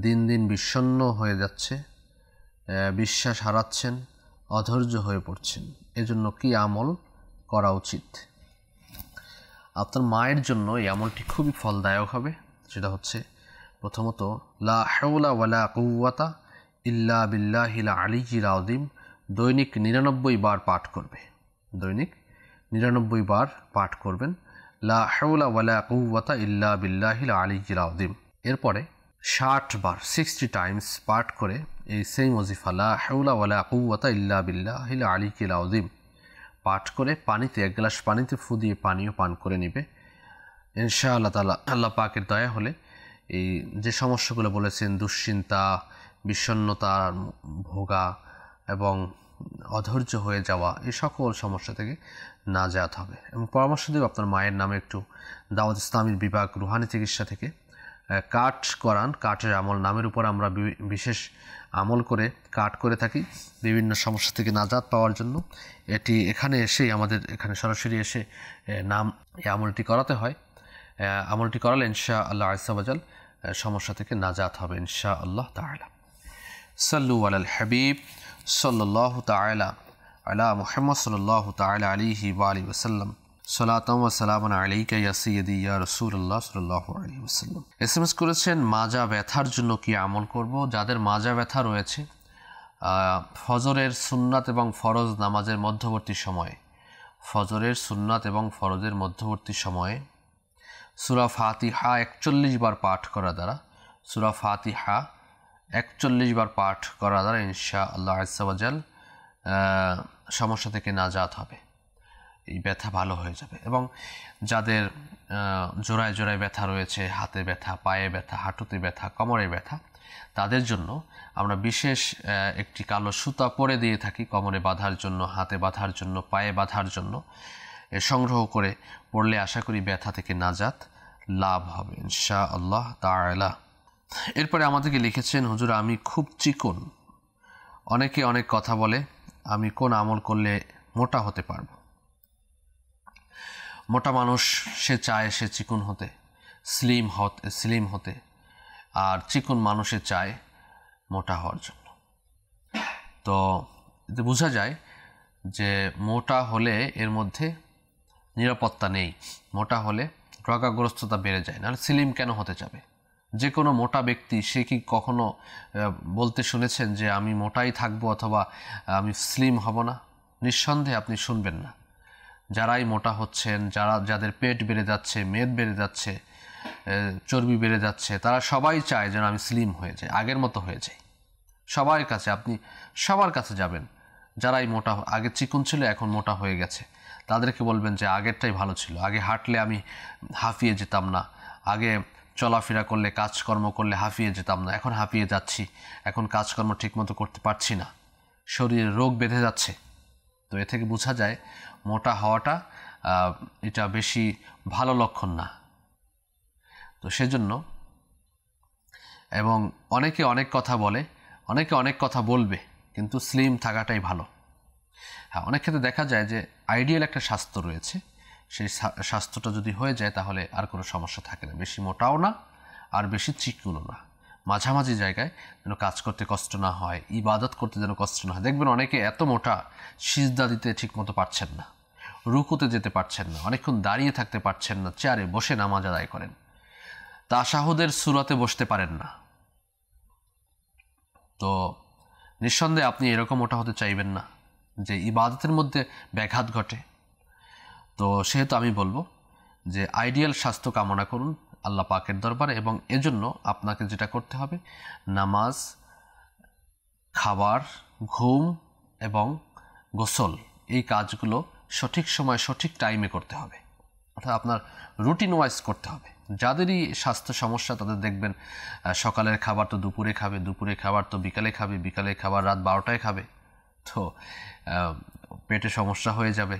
দিন দিন বিষণ্ণ হয়ে যাচ্ছে, বিশ্বাস হারাচ্ছেন, অধৈর্য হয়ে পড়ছেন, এজন্য কি আমল করা উচিত? আপনার মায়ের জন্য এই আমলটি খুবই ফলদায়ক হবে। সেটা হচ্ছে প্রথমত লা হাওলা ওয়ালা কুওয়াতা ইল্লা বিল্লাহিল আলিয়্যিল আযীম দৈনিক 99 বার পাঠ করবে, দৈনিক 99 বার পাঠ করবেন লা হাওলা ওয়ালা কুওয়াতা ইল্লা বিল্লাহিল আলিয়্যিল আযীম। এরপরে 60 বার 60 টাইমস পাঠ করে এই সেম ওজিফা লা হাওলা ওয়ালা কুওয়াতা ইল্লা বিল্লাহিল আলিয়্যিল আযীম পাঠ করে পানিতে 1 গ্লাস পানিতে ফু দিয়ে পানীয় পান করে নেবে ইনশাআল্লাহ তাআলা আল্লাহ পাকের দয়া হলে এই যে সমস্যাগুলো বলেছেন, দুশ্চিন্তা, বিষণ্ণতার ভোগা এবং অধৈর্য হয়ে যাওয়া, এই সকল সমস্যা থেকে নাজাত হবে। এবং পরামর্শ দেব আপনার মায়ের নামে একটু দাওয়াত ইসলামীর বিভাগ রুহানি চিকিৎসা থেকে কাট করান। কাঠের আমল নামের উপর আমরা বিশেষ আমল করে কাট করে থাকি বিভিন্ন সমস্যা থেকে নাজাত পাওয়ার জন্য। এটি এখানে এসেই আমাদের এখানে সরাসরি এসে নাম এই আমলটি করাতে হয়। আমলটি করালে ইনশাআল্লাহ আযজা ওয়া জাল সমস্যা থেকে নাজাত হবে ইনশাআল্লাহ তাআলা। সাল্লু আলাল হাবিব সাল্লাল্লাহু তাআলা আলা মুহাম্মদ সাল্লাল্লাহু তাআলা আলাইহি ওয়া আলিহি ওয়াসাল্লাম। সালাতাম ওয়া সালামান আলাইকা ইয়া সাইয়্যিদি ইয়া রাসূলুল্লাহ সাল্লাল্লাহু আলাইহি ওয়াসাল্লাম। এসএমএস করেছেন মাজা ব্যথার জন্য কি আমল করব? যাদের মাজা ব্যথা রয়েছে ফজরের সুন্নাত এবং ফরজ নামাজের মধ্যবর্তী সময়ে, ফজরের সুন্নাত এবং ফরজের মধ্যবর্তী সময়ে সূরা ফাতিহা 41 বার পাঠ করা দ্বারা, সূরা ফাতিহা 41 বার পাঠ করা দ্বারা ইনশাআল্লাহ আযজা ওয়া জাল সমস্যা থেকে নাজাত হবে, এই ব্যথা ভালো হয়ে যাবে। এবং যাদের জোড়ায় জোড়ায় ব্যথা রয়েছে, হাতে ব্যথা, পায়ে ব্যথা, হাঁটুতে ব্যথা, কোমরে ব্যথা, তাদের জন্য আমরা বিশেষ একটি কালো সুতা পরে দিয়ে থাকি কোমরে বাঁধার জন্য, হাতে বাঁধার জন্য, পায়ে বাঁধার জন্য। সংগ্রহ করে পড়লে আশা করি ব্যথা থেকে নাজাত লাভ হবে ইনশাআল্লাহ তাআলা। এরপরে আমাদেরকে লিখেছেন, হুজুর আমি খুব চিকন, অনেকে অনেক কথা বলে, আমি কোন আমল করলে মোটা হতে পারবো? মোটা মানুষ সে চায় সে চিকন হতে, স্লিম হতে, আর চিকন মানুষে চায় মোটা হওয়ার জন্য। তো এতে বোঝা যায় যে মোটা হলে এর মধ্যে নিরাপত্তা নেই, মোটা হলে রোগাগ্রস্ততা বেড়ে যায়। নাহলে স্লিম কেন হতে যাবে? যে কোনো মোটা ব্যক্তি সে কি কখনো বলতে শুনেছেন যে আমি মোটাই থাকবো অথবা আমি স্লিম হব না? নিঃসন্দেহে আপনি শুনবেন না। যারাই মোটা হচ্ছেন, যাদের পেট বেড়ে যাচ্ছে, মেদ বেড়ে যাচ্ছে, চর্বি বেড়ে যাচ্ছে, তারা সবাই চায় যেন আমি স্লিম হয়ে যাই, আগের মতো হয়ে যাই। সবার কাছে আপনি সবার কাছে যাবেন, যারাই মোটা আগে চিকন ছিল এখন মোটা হয়ে গেছে, তাদেরকে বলবেন যে আগেরটাই ভালো ছিল, আগে হাঁটলে আমি হাঁফিয়ে যেতাম না, আগে চলাফেরা করলে কাজকর্ম করলে হাঁফিয়ে যেতাম না, এখন হাঁপিয়ে যাচ্ছি, এখন কাজকর্ম ঠিকমতো করতে পারছি না, শরীরে রোগ বেঁধে যাচ্ছে। তো এ থেকে বোঝা যায় মোটা হওয়াটা এটা বেশি ভালো লক্ষণ না। তো সেজন্য, এবং অনেকে অনেক কথা বলে, অনেকে অনেক কথা বলবে, কিন্তু স্লিম থাকাটাই ভালো। হ্যাঁ, অনেক ক্ষেত্রে দেখা যায় যে আইডিয়াল একটা স্বাস্থ্য রয়েছে, সেই স্বাস্থ্যটা যদি হয়ে যায় তাহলে আর কোনো সমস্যা থাকে না, বেশি মোটাও না আর বেশি চিকনও না, মাঝামাঝি জায়গায় যেন কাজ করতে কষ্ট না হয়, ইবাদত করতে যেন কষ্ট না হয়। দেখবেন অনেকে এত মোটা, সিজদা দিতে ঠিকমতো পারছেন না, রুকুতে যেতে পারছেন না, অনেকক্ষণ দাঁড়িয়ে থাকতে পারছেন না, চেয়ারে বসে নামাজ আদায় করেন, তাশাহুদের সূরাতে বসতে পারেন না। তো নিঃসন্দেহে আপনি এরকম মোটা হতে চাইবেন না যে ইবাদতের মধ্যে ব্যাঘাত ঘটে। তো সেহেতু আমি বলবো যে আইডিয়াল স্বাস্থ্য কামনা করুন আল্লাহ পাকের দরবারে, এবং এজন্য আপনাকে যেটা করতে হবে, নামাজ, খাবার, ঘুম এবং গোসল, এই কাজগুলো সঠিক সময় সঠিক টাইমে করতে হবে, অর্থাৎ আপনার রুটিন ওয়াইজ করতে হবে। যাদেরই স্বাস্থ্য সমস্যা তাদের দেখবেন সকালের খাবার তো দুপুরে খাবে, দুপুরে খাবার তো বিকালে খাবে, বিকালে খাবার রাত 12টায় খাবে, তো পেটে সমস্যা হয়ে যাবে।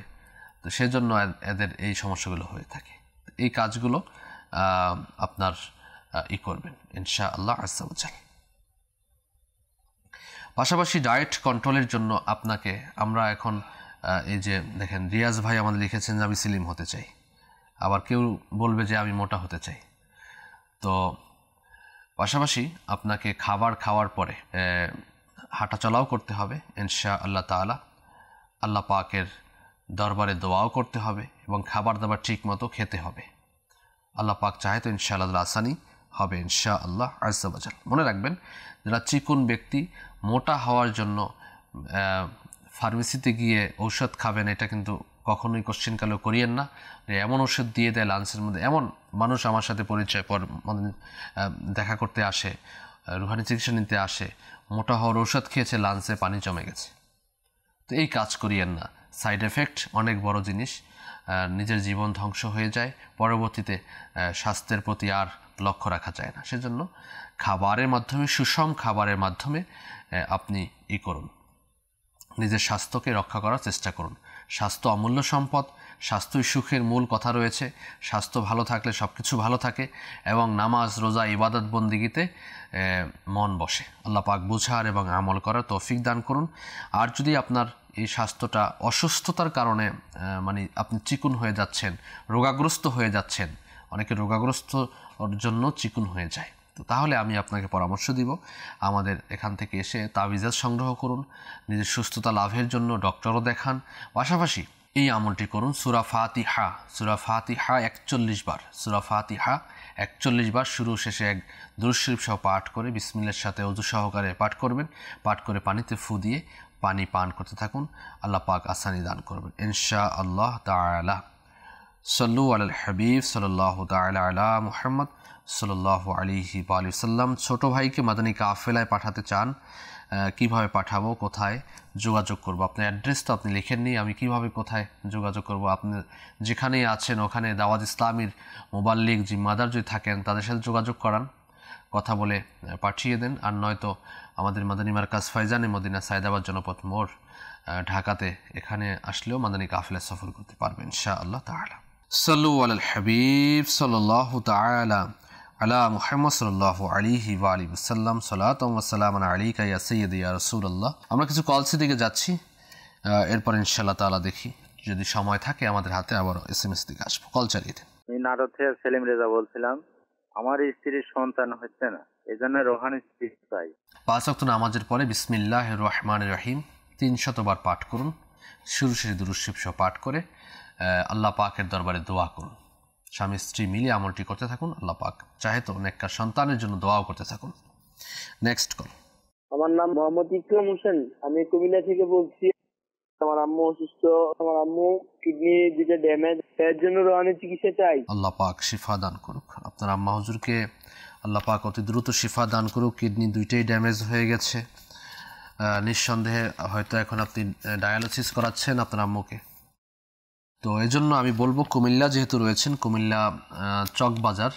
তো সেজন্য এদের এই সমস্যাগুলো হয়ে থাকে। এই কাজগুলো আপনার করবেন ইনশাআল্লাহ আযজা ওয়া জাল। পাশাপাশি ডায়েট কন্ট্রোলের জন্য আপনাকে আমরা এখন এই যে দেখেন, রিয়াজ ভাই আমাদের লিখেছেন যে আমি স্লিম হতে চাই, আবার কেউ বলবে যে আমি মোটা হতে চাই। তো পাশাপাশি আপনাকে খাবার খাওয়ার পরে হাঁটাচলাও করতে হবে ইনশাআল্লাহ তাআলা, আল্লাহ পাকের দরবারে দোয়াও করতে হবে, এবং খাবার দাবার ঠিক মতো খেতে হবে। আল্লাহ পাক চাহে তো ইনশাআল্লাহ আসানি হবে ইনশাআল্লাহ আযজা ওয়া জাল। মনে রাখবেন, যারা চিকন ব্যক্তি মোটা হওয়ার জন্য ফার্মেসিতে গিয়ে ঔষধ খাবেন, এটা কিন্তু কখনোই কোশ্চেনকালেও করিয়েন না। এমন ওষুধ দিয়ে দেয় লাঞ্চের মধ্যে, এমন মানুষ আমার সাথে পরিচয় পর দেখা করতে আসে, রুহানি চিকিৎসা নিতে আসে, মোটা হওয়ার ঔষধ খেয়েছে, লাঞ্চে পানি জমে গেছে। তো এই কাজ করিয়েন না, সাইড এফেক্ট অনেক বড় জিনিস। নিজের জীবন ধ্বংস হয়ে যায়, পরবর্তীতে স্বাস্থ্যের প্রতি আর লক্ষ্য রাখা যায় না। সেজন্য খাবারের মাধ্যমে, সুষম খাবারের মাধ্যমে আপনি করুন, নিজের স্বাস্থ্যকে রক্ষা করার চেষ্টা করুন। স্বাস্থ্য অমূল্য সম্পদ, স্বাস্থ্যই সুখের মূল কথা রয়েছে। স্বাস্থ্য ভালো থাকলে সব কিছু ভালো থাকে এবং নামাজ, রোজা, ইবাদত বন্দিগিতে মন বসে। আল্লাহ পাক বুঝার এবং আমল করার তৌফিক দান করুন। আর যদি আপনার এই স্বাস্থ্যটা অসুস্থতার কারণে মানে আপনি চিকুন হয়ে যাচ্ছেন, রোগাগ্রস্ত হয়ে যাচ্ছেন, অনেকে রোগাগ্রস্তর জন্য চিকুন হয়ে যায়, তো তাহলে আমি আপনাকে পরামর্শ দিব আমাদের এখান থেকে এসে তাবিজাত সংগ্রহ করুন, নিজের সুস্থতা লাভের জন্য ডক্টরও দেখান, পাশাপাশি এই আমলটি করুন। সূরা ফাতিহা 41 বার, সূরা ফাতিহা 41 বার শুরু শেষে এক দুরূদ শরীফ সহ পাঠ করে বিসমিল্লাহর সাথে ওযু সহকারে পাঠ করবেন। পাঠ করে পানিতে ফু দিয়ে পানি পান করতে থাকুন। আল্লাহ পাক আসানি দান করবেন ইনশাআল্লাহ তাআলা। সাল্লু আলাল হাবিব সাল্লাল্লাহু তাআলা আলা মুহাম্মদ সাল্লাল্লাহু আলাইহি ওয়া সাল্লাম। ছোট ভাইকে মাদানী কাফেলায় পাঠাতে চান, কিভাবে পাঠাবো, কোথায় যোগাযোগ করব? আপনার অ্যাড্রেস তো আপনি লিখেননি, আমি কিভাবে কোথায় যোগাযোগ করব? আপনি যেখানেই আছেন ওখানে দাওয়াত ইসলামীর মোবাল্লিগ জিম্মাদার যদি থাকেন তাদের সাথে যোগাযোগ করান, কথা বলে পাঠিয়ে দেন। আর নয়তো আমাদের মাদানী মারকাজ ফাইজানে মদিনা সায়দাবাদ জনপথ মোড় ঢাকাতে, এখানে আসলেও মাদানী কাফেলা সফর করতে পারবেন ইনশাআল্লাহ তাআলা। সাল্লু আলাল হাবিব সাল্লাল্লাহু তাআলা আলা মুহাম্মদ সাল্লাল্লাহু আলাইহি ওয়া আলিহি ওয়াসাল্লাম। সালাতাম ওয়া সালামান আলাইকা ইয়া সাইয়্যিদি ইয়া রাসূলুল্লাহ। আমরা কিছু কলসি দিকে যাচ্ছি, এরপর ইনশাআল্লাহ তাআলা দেখি যদি সময় থাকে আমাদের হাতে আবার এসএমএস দিকে আসবো। কল চালিয়ে দেন। আমি নাটক থেকে সেলিম রেজা বলছিলাম। আমার স্ত্রীর সন্তান হচ্ছে না, এজন্য রোহানি চিকিৎসা চাই। 5 ওয়াক্ত নামাজের পরে বিসমিল্লাহির রহমানির রহিম 300 বার পাঠ করুন, শুরু শেষে দুরূদ শরীফ সহ পাঠ করে আল্লাহ পাকের দরবারে দোয়া করুন। স্বামী স্ত্রী মিলে আমলটি করতে থাকুন। আল্লাহ পাক চাহে তো নেককার সন্তানের জন্য দোয়াও করতে থাকুন। Next call. আমার নাম মোহাম্মদ ইকরাম হোসেন, আমি কুমিল্লা থেকে বলছি। আমার আম্মু অসুস্থ, আমার আম্মু কিডনি দুটো ড্যামেজ, এর জন্য রোহানি চিকিৎসা চাই। আল্লাহ পাক শিফা দান করুক। আপনার আম্মা হুজুরকে আল্লাহ পাক অতি দ্রুত শিফা দান করুক। কিডনি দুইটাই ড্যামেজ হয়ে গেছে, নিঃসন্দেহে হয়তো এখন আপনি ডায়ালিসিস করাচ্ছেন আপনার আম্মুকে। তো এই জন্য আমি বলবো কুমিল্লা যেহেতু রয়েছেন, কুমিল্লা চকবাজার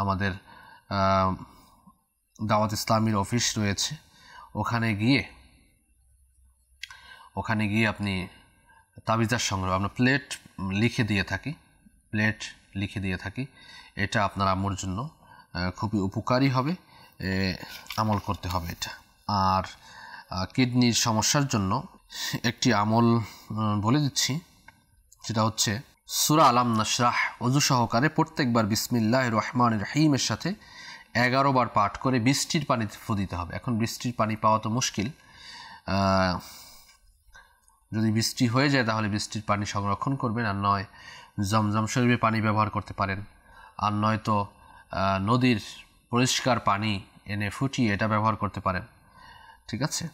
আমাদের দাওয়াত ইসলামীর অফিস রয়েছে, ওখানে গিয়ে আপনি তাবিজার সংগ্রহ, আমরা প্লেট লিখে দিয়ে থাকি, এটা আপনার আম্মুর জন্য খুবই উপকারী হবে, আমল করতে হবে এটা। আর কিডনির সমস্যার জন্য একটি আমল বলে দিচ্ছি, যেটা হচ্ছে সূরা আলাম নাশরাহ ওযু সহকারে প্রত্যেকবার বিসমিল্লাহির রহমানির রহিমের সাথে 11 বার পাঠ করে বৃষ্টির পানিতে ফু দিতে হবে। এখন বৃষ্টির পানি পাওয়া তো মুশকিল, যদি বৃষ্টি হয়ে যায় তাহলে বৃষ্টির পানি সংরক্ষণ করবেন, আর নয় জমজম শরীফের পানি ব্যবহার করতে পারেন, আর নয়তো নদীর পরিষ্কার পানি এনে ফুটিয়ে এটা ব্যবহার করতে পারেন। ঠিক আছে,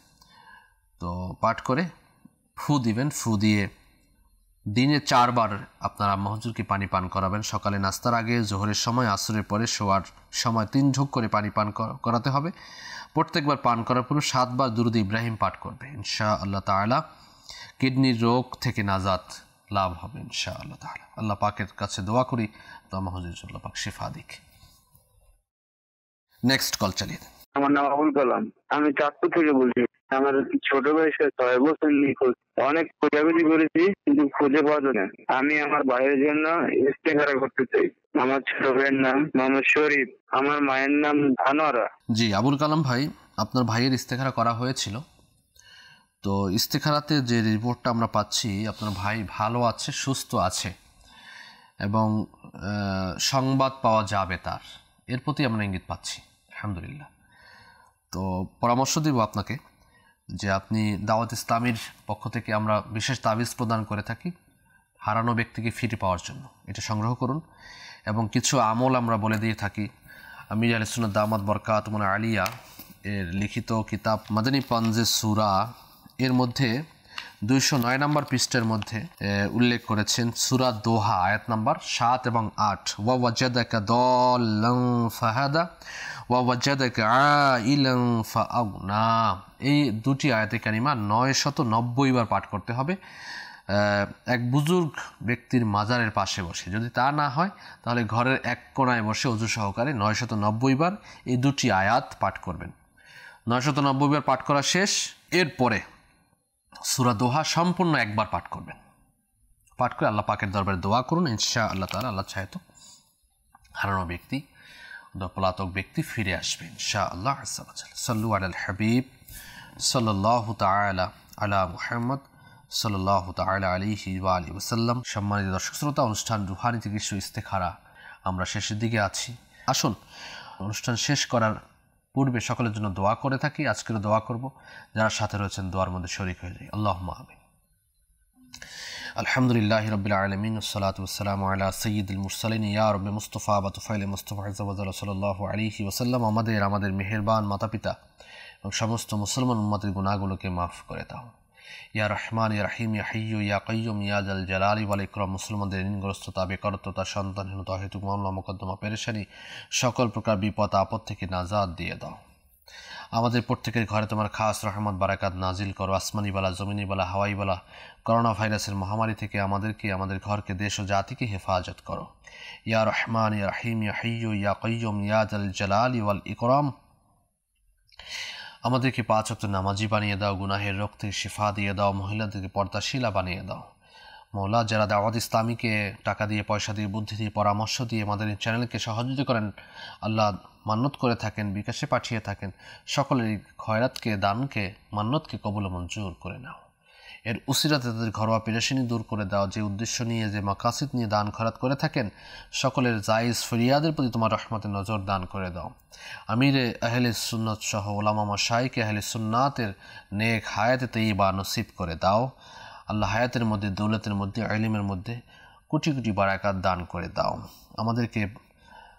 তো পাঠ করে ফু দিবেন। ফু দিয়ে দিনে 4 বার আপনার আম্মা হুজুরকে পানি পান করাবেন। সকালে নাস্তার আগে, জোহরের সময়, আসরের পরে, শোয়ার সময় 3 ঢোক করে পানি পান করাতে হবে। প্রত্যেকবার পান করার পর 7 বার দুরূদ ইব্রাহিম পাঠ করবে। ইনশাআল্লাহ তাআলা কিডনির রোগ থেকে নাজাত লাভ হবে ইনশাআল্লাহ তাআলা। আল্লাহ পাকের কাছে দোয়া করি তো আম্মা হুজুর আল্লাহ পাক শিফা দিক। নেক্সট কল চালিয়ে দেন। আমার নাম আবুল কালাম, আমি চাঁদপুর থেকে বলছি। আমার ছোট বয়সে 6 বছর নিখোঁজ, অনেক খোঁজাখুঁজি করেছি কিন্তু খুঁজে পাওয়া যায় না। আমি আমার ভাইয়ের জন্য ইস্তেখারা করতে চাই। আমার ছোট ভাইয়ের নাম মোহাম্মদ শরীফ, আমার মায়ের নাম আনোয়ারা। জি আবুল কালাম ভাই, আপনার ভাইয়ের ইস্তেখারা করা হয়েছিল, তো ইস্তেখারাতে যে রিপোর্টটা আমরা পাচ্ছি আপনার ভাই ভালো আছে, সুস্থ আছে এবং সংবাদ পাওয়া যাবে তার, এর প্রতি আমরা ইঙ্গিত পাচ্ছি আলহামদুলিল্লাহ। তো পরামর্শ দিব আপনাকে যে আপনি দাওয়াত ইসলামীর পক্ষ থেকে আমরা বিশেষ তাবিজ প্রদান করে থাকি হারানো ব্যক্তিকে ফিরে পাওয়ার জন্য, এটা সংগ্রহ করুন। এবং কিছু আমল আমরা বলে দিয়ে থাকি, আমির আহলে সুন্নাত দামাত বরকাতুহুল আলিয়া এর লিখিত কিতাব মাদানী পাঞ্জে সূরা এর মধ্যে 209 নম্বর পৃষ্ঠার মধ্যে উল্লেখ করেছেন সূরা দোহা আয়াত নাম্বার 7 এবং 8, ওয়া ওয়াজাদাকা দাল্লান ফাহাদা ওয়া ওয়াজাদাকা আইলান ফাআগনা। এই দুটি আয়াতে কারিমা 990 বার পাঠ করতে হবে। এক বুজুর্গ ব্যক্তির মাজারের পাশে বসে, যদি তা না হয় তাহলে ঘরের এক কোণায় বসে ওযু সহকারে 990 বার এই দুটি আয়াত পাঠ করবেন। 990 বার পাঠ করা শেষ, এরপরে সূরা দোহা সম্পূর্ণ একবার পাঠ করবেন। পাঠ করে আল্লাহ পাকের দরবারে দোয়া করুন, ইনশাআল্লাহ তাআলা আল্লাহ চাহে তো হারানো ব্যক্তি, পলাতক ব্যক্তি ফিরে আসবে ইনশাআল্লাহ আযজা ওয়া জাল্লা। সাল্লু আলাল হাবিব সাল্লাল্লাহু তাআলা আলা মুহাম্মদ সাল্লাল্লাহু তাআলা আলাইহি ওয়া আলিহি ওয়াসাল্লাম। সম্মানিত দর্শক শ্রোতা, অনুষ্ঠান রুহানি চিকিৎসা ইস্তেখারা আমরা শেষের দিকে আছি। আসুন অনুষ্ঠান শেষ করার পূর্বে সকলের জন্য দোয়া করে থাকি। আজকের দোয়া করব, যারা সাথে রয়েছেন দোয়ার মধ্যে শরীক হয়ে যায়। আল্লাহুম্মা আমিন। আলহামদুলিল্লাহি রাব্বিল আলামিন ওয়াসসালাতু ওয়াসসালামু আলা সাইয়্যিদিল মুরসালিন ইয়া রাব্বি মুস্তাফা বা তুফাইল মুস্তাফা সাল্লাল্লাহু আলাইহি ওয়াসাল্লাম। আমাদের মেহেরবান মাতা-পিতা এবং সমস্ত মুসলমান উম্মতের গুনাহগুলোকে মাফ করে দাও। ইয়া রহমান ইয়া রহিম ইয়া হাইয়্যু ইয়া কাইয়্যুম ইয়া জাল জালালি ওয়াল ইকরাম। মুসলমানদের ঋণগ্রস্ততা, বেকারত্বতা, সন্তানহীনতা, হেতুক মামলা মোকদ্দমা, পেরেশানি, সকল প্রকার বিপদ আপদ থেকে নাজাত দিয়ে দাও। আমাদের প্রত্যেকের ঘরে তোমার খাস রহমত বারাকাত নাজিল করো। আসমানি বালা, জমিনি বালা, হাওয়াই বালা, করোনা ভাইরাসের মহামারী থেকে আমাদেরকে, আমাদের ঘরকে, দেশ ও জাতিকে হেফাজত করো। ইয়া রহমান ইয়া রহিম ইয়া হাইয়্যু ইয়া কাইয়্যুম ইয়া জাল জালালি ওয়াল ইকরাম। আমাদেরকে 5 ওয়াক্ত নামাজি বানিয়ে দাও, গুনাহের রোগ থেকে শিফা দিয়ে দাও, মহিলাদেরকে পর্দাশীলা বানিয়ে দাও। মৌলা, যারা দাওয়াত ইসলামীকে টাকা দিয়ে, পয়সা দিয়ে, বুদ্ধি দিয়ে, পরামর্শ দিয়ে আমাদের এই চ্যানেলকে সহযোগিতা করেন, আল্লাহ মান্নত করে থাকেন, বিকাশে পাঠিয়ে থাকেন, সকলের খয়রাতকে, দানকে, মান্নতকে কবুল মঞ্জুর করে নাও। এর উসিরাতে তাদের ঘরোয়া পেরেশানি দূর করে দাও। যে উদ্দেশ্য নিয়ে, যে মাকাসিদ নিয়ে দান খয়রাত করে থাকেন, সকলের জায়েজ ফরিয়াদের প্রতি তোমার রহমতের নজর দান করে দাও। আমিরে আহলে সুন্নাত সহ ওলামা মাশায়েখে আহলে সুন্নাতের নেক হায়াতে তৈয়বা নসিব করে দাও। আল্লাহ হায়াতের মধ্যে, দৌলতের মধ্যে, ইলমের মধ্যে কোটি কোটি বারাকাত দান করে দাও। আমাদেরকে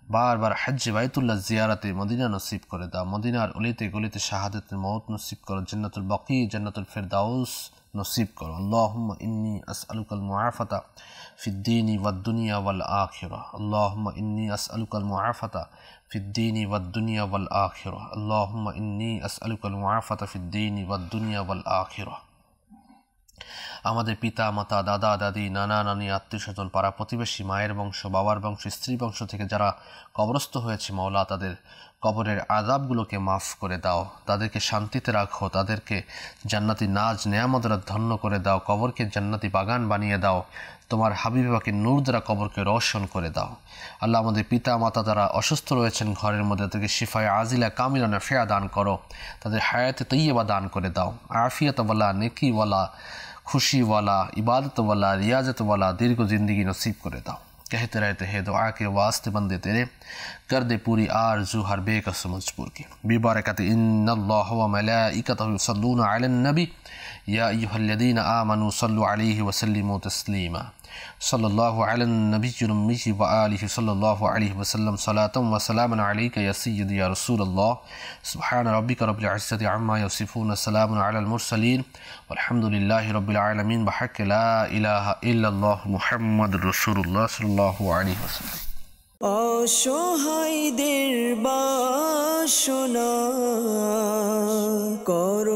বারবার হজ্জে বাইতুল্লাহ জিয়ারাতে মদিনা নসিব করে দাও। মদিনার অলিতে গলিতে শাহাদাতের মওত নসিব করো। জান্নাতুল বাকি, জান্নাতুল ফিরদাউস নসিব করো। আল্লাহুম্মা ইন্নী আসআলুকাল মুআফাতা ফিদ দীনি ওয়াদ দুনিয়া ওয়াল আখিরাহ। আল্লাহুম্মা ইন্নী আসআলুকাল মুআফাতা ফিদ দীনি ওয়াদ দুনিয়া ওয়াল আখিরাহ। আল্লাহুম্মা ইন্নী আসআলুকাল মুআফাতা ফিদ দীনি ওয়াদ দুনিয়া ওয়াল আখিরাহ। আমাদের পিতা মাতা, দাদা দাদি, নানা নানি, আত্মীয় স্বজন, পাড়া প্রতিবেশী, মায়ের বংশ, বাবার বংশ, স্ত্রী বংশ থেকে যারা কবরস্থ হয়েছে, মাওলা তাদের কবরের আযাবগুলোকে মাফ করে দাও। তাদেরকে শান্তিতে রাখো, তাদেরকে জান্নাতি নাজ নেয়ামত দ্বারা ধন্য করে দাও। কবরকে জান্নাতি বাগান বানিয়ে দাও। তোমার হাবিবাকে নূর দ্বারা কবরকে রোশন করে দাও। আল্লাহ, আমাদের পিতা মাতা যারা অসুস্থ রয়েছেন ঘরের মধ্যে, তাদেরকে শিফায়ে আজিলা কামিলা নাফিয়া দান করো। তাদের হায়াতে তৈয়বা দান করে দাও। আফিয়াতওয়ালা, নেকিওয়ালা, खुशीवाला, इबादत वाला, रियाजत वाला दीर्घ जिंदगी नसीब करे दाओ। कहते रहते हैं दुआ के वास्ते बंदे तेरे, कर दे पूरी आरज़ू हर बेकस मजबूर की। बिबारकत इन्नल्लाह व मलाइकतहु युसल्लूना अलन नबी या अय्युहल्लज़ीना आमनू सल्लु अलैहि व सल्लिमू तस्लीमा। सल्लल्लाहु अला नबिय्यिल उम्मी व आलिहि सल्लल्लाहु अलैहि वसल्लम सलातम व सलामन अलैका या सय्यदी या रसूलल्लाह। सुब्हान रब्बिका रब्बिल इज्जति अम्मा यसिफून, सलामुन अलल मुरसलीन, वल्हम्दुलिल्लाहि रब्बिल आलमीन। बिहक़्क़ि ला इलाहा इल्लल्लाह मुहम्मदुर रसूलुल्लाह सल्लल्लाहु अलैहि वसल्लम। অসহায়দের বাসনা করো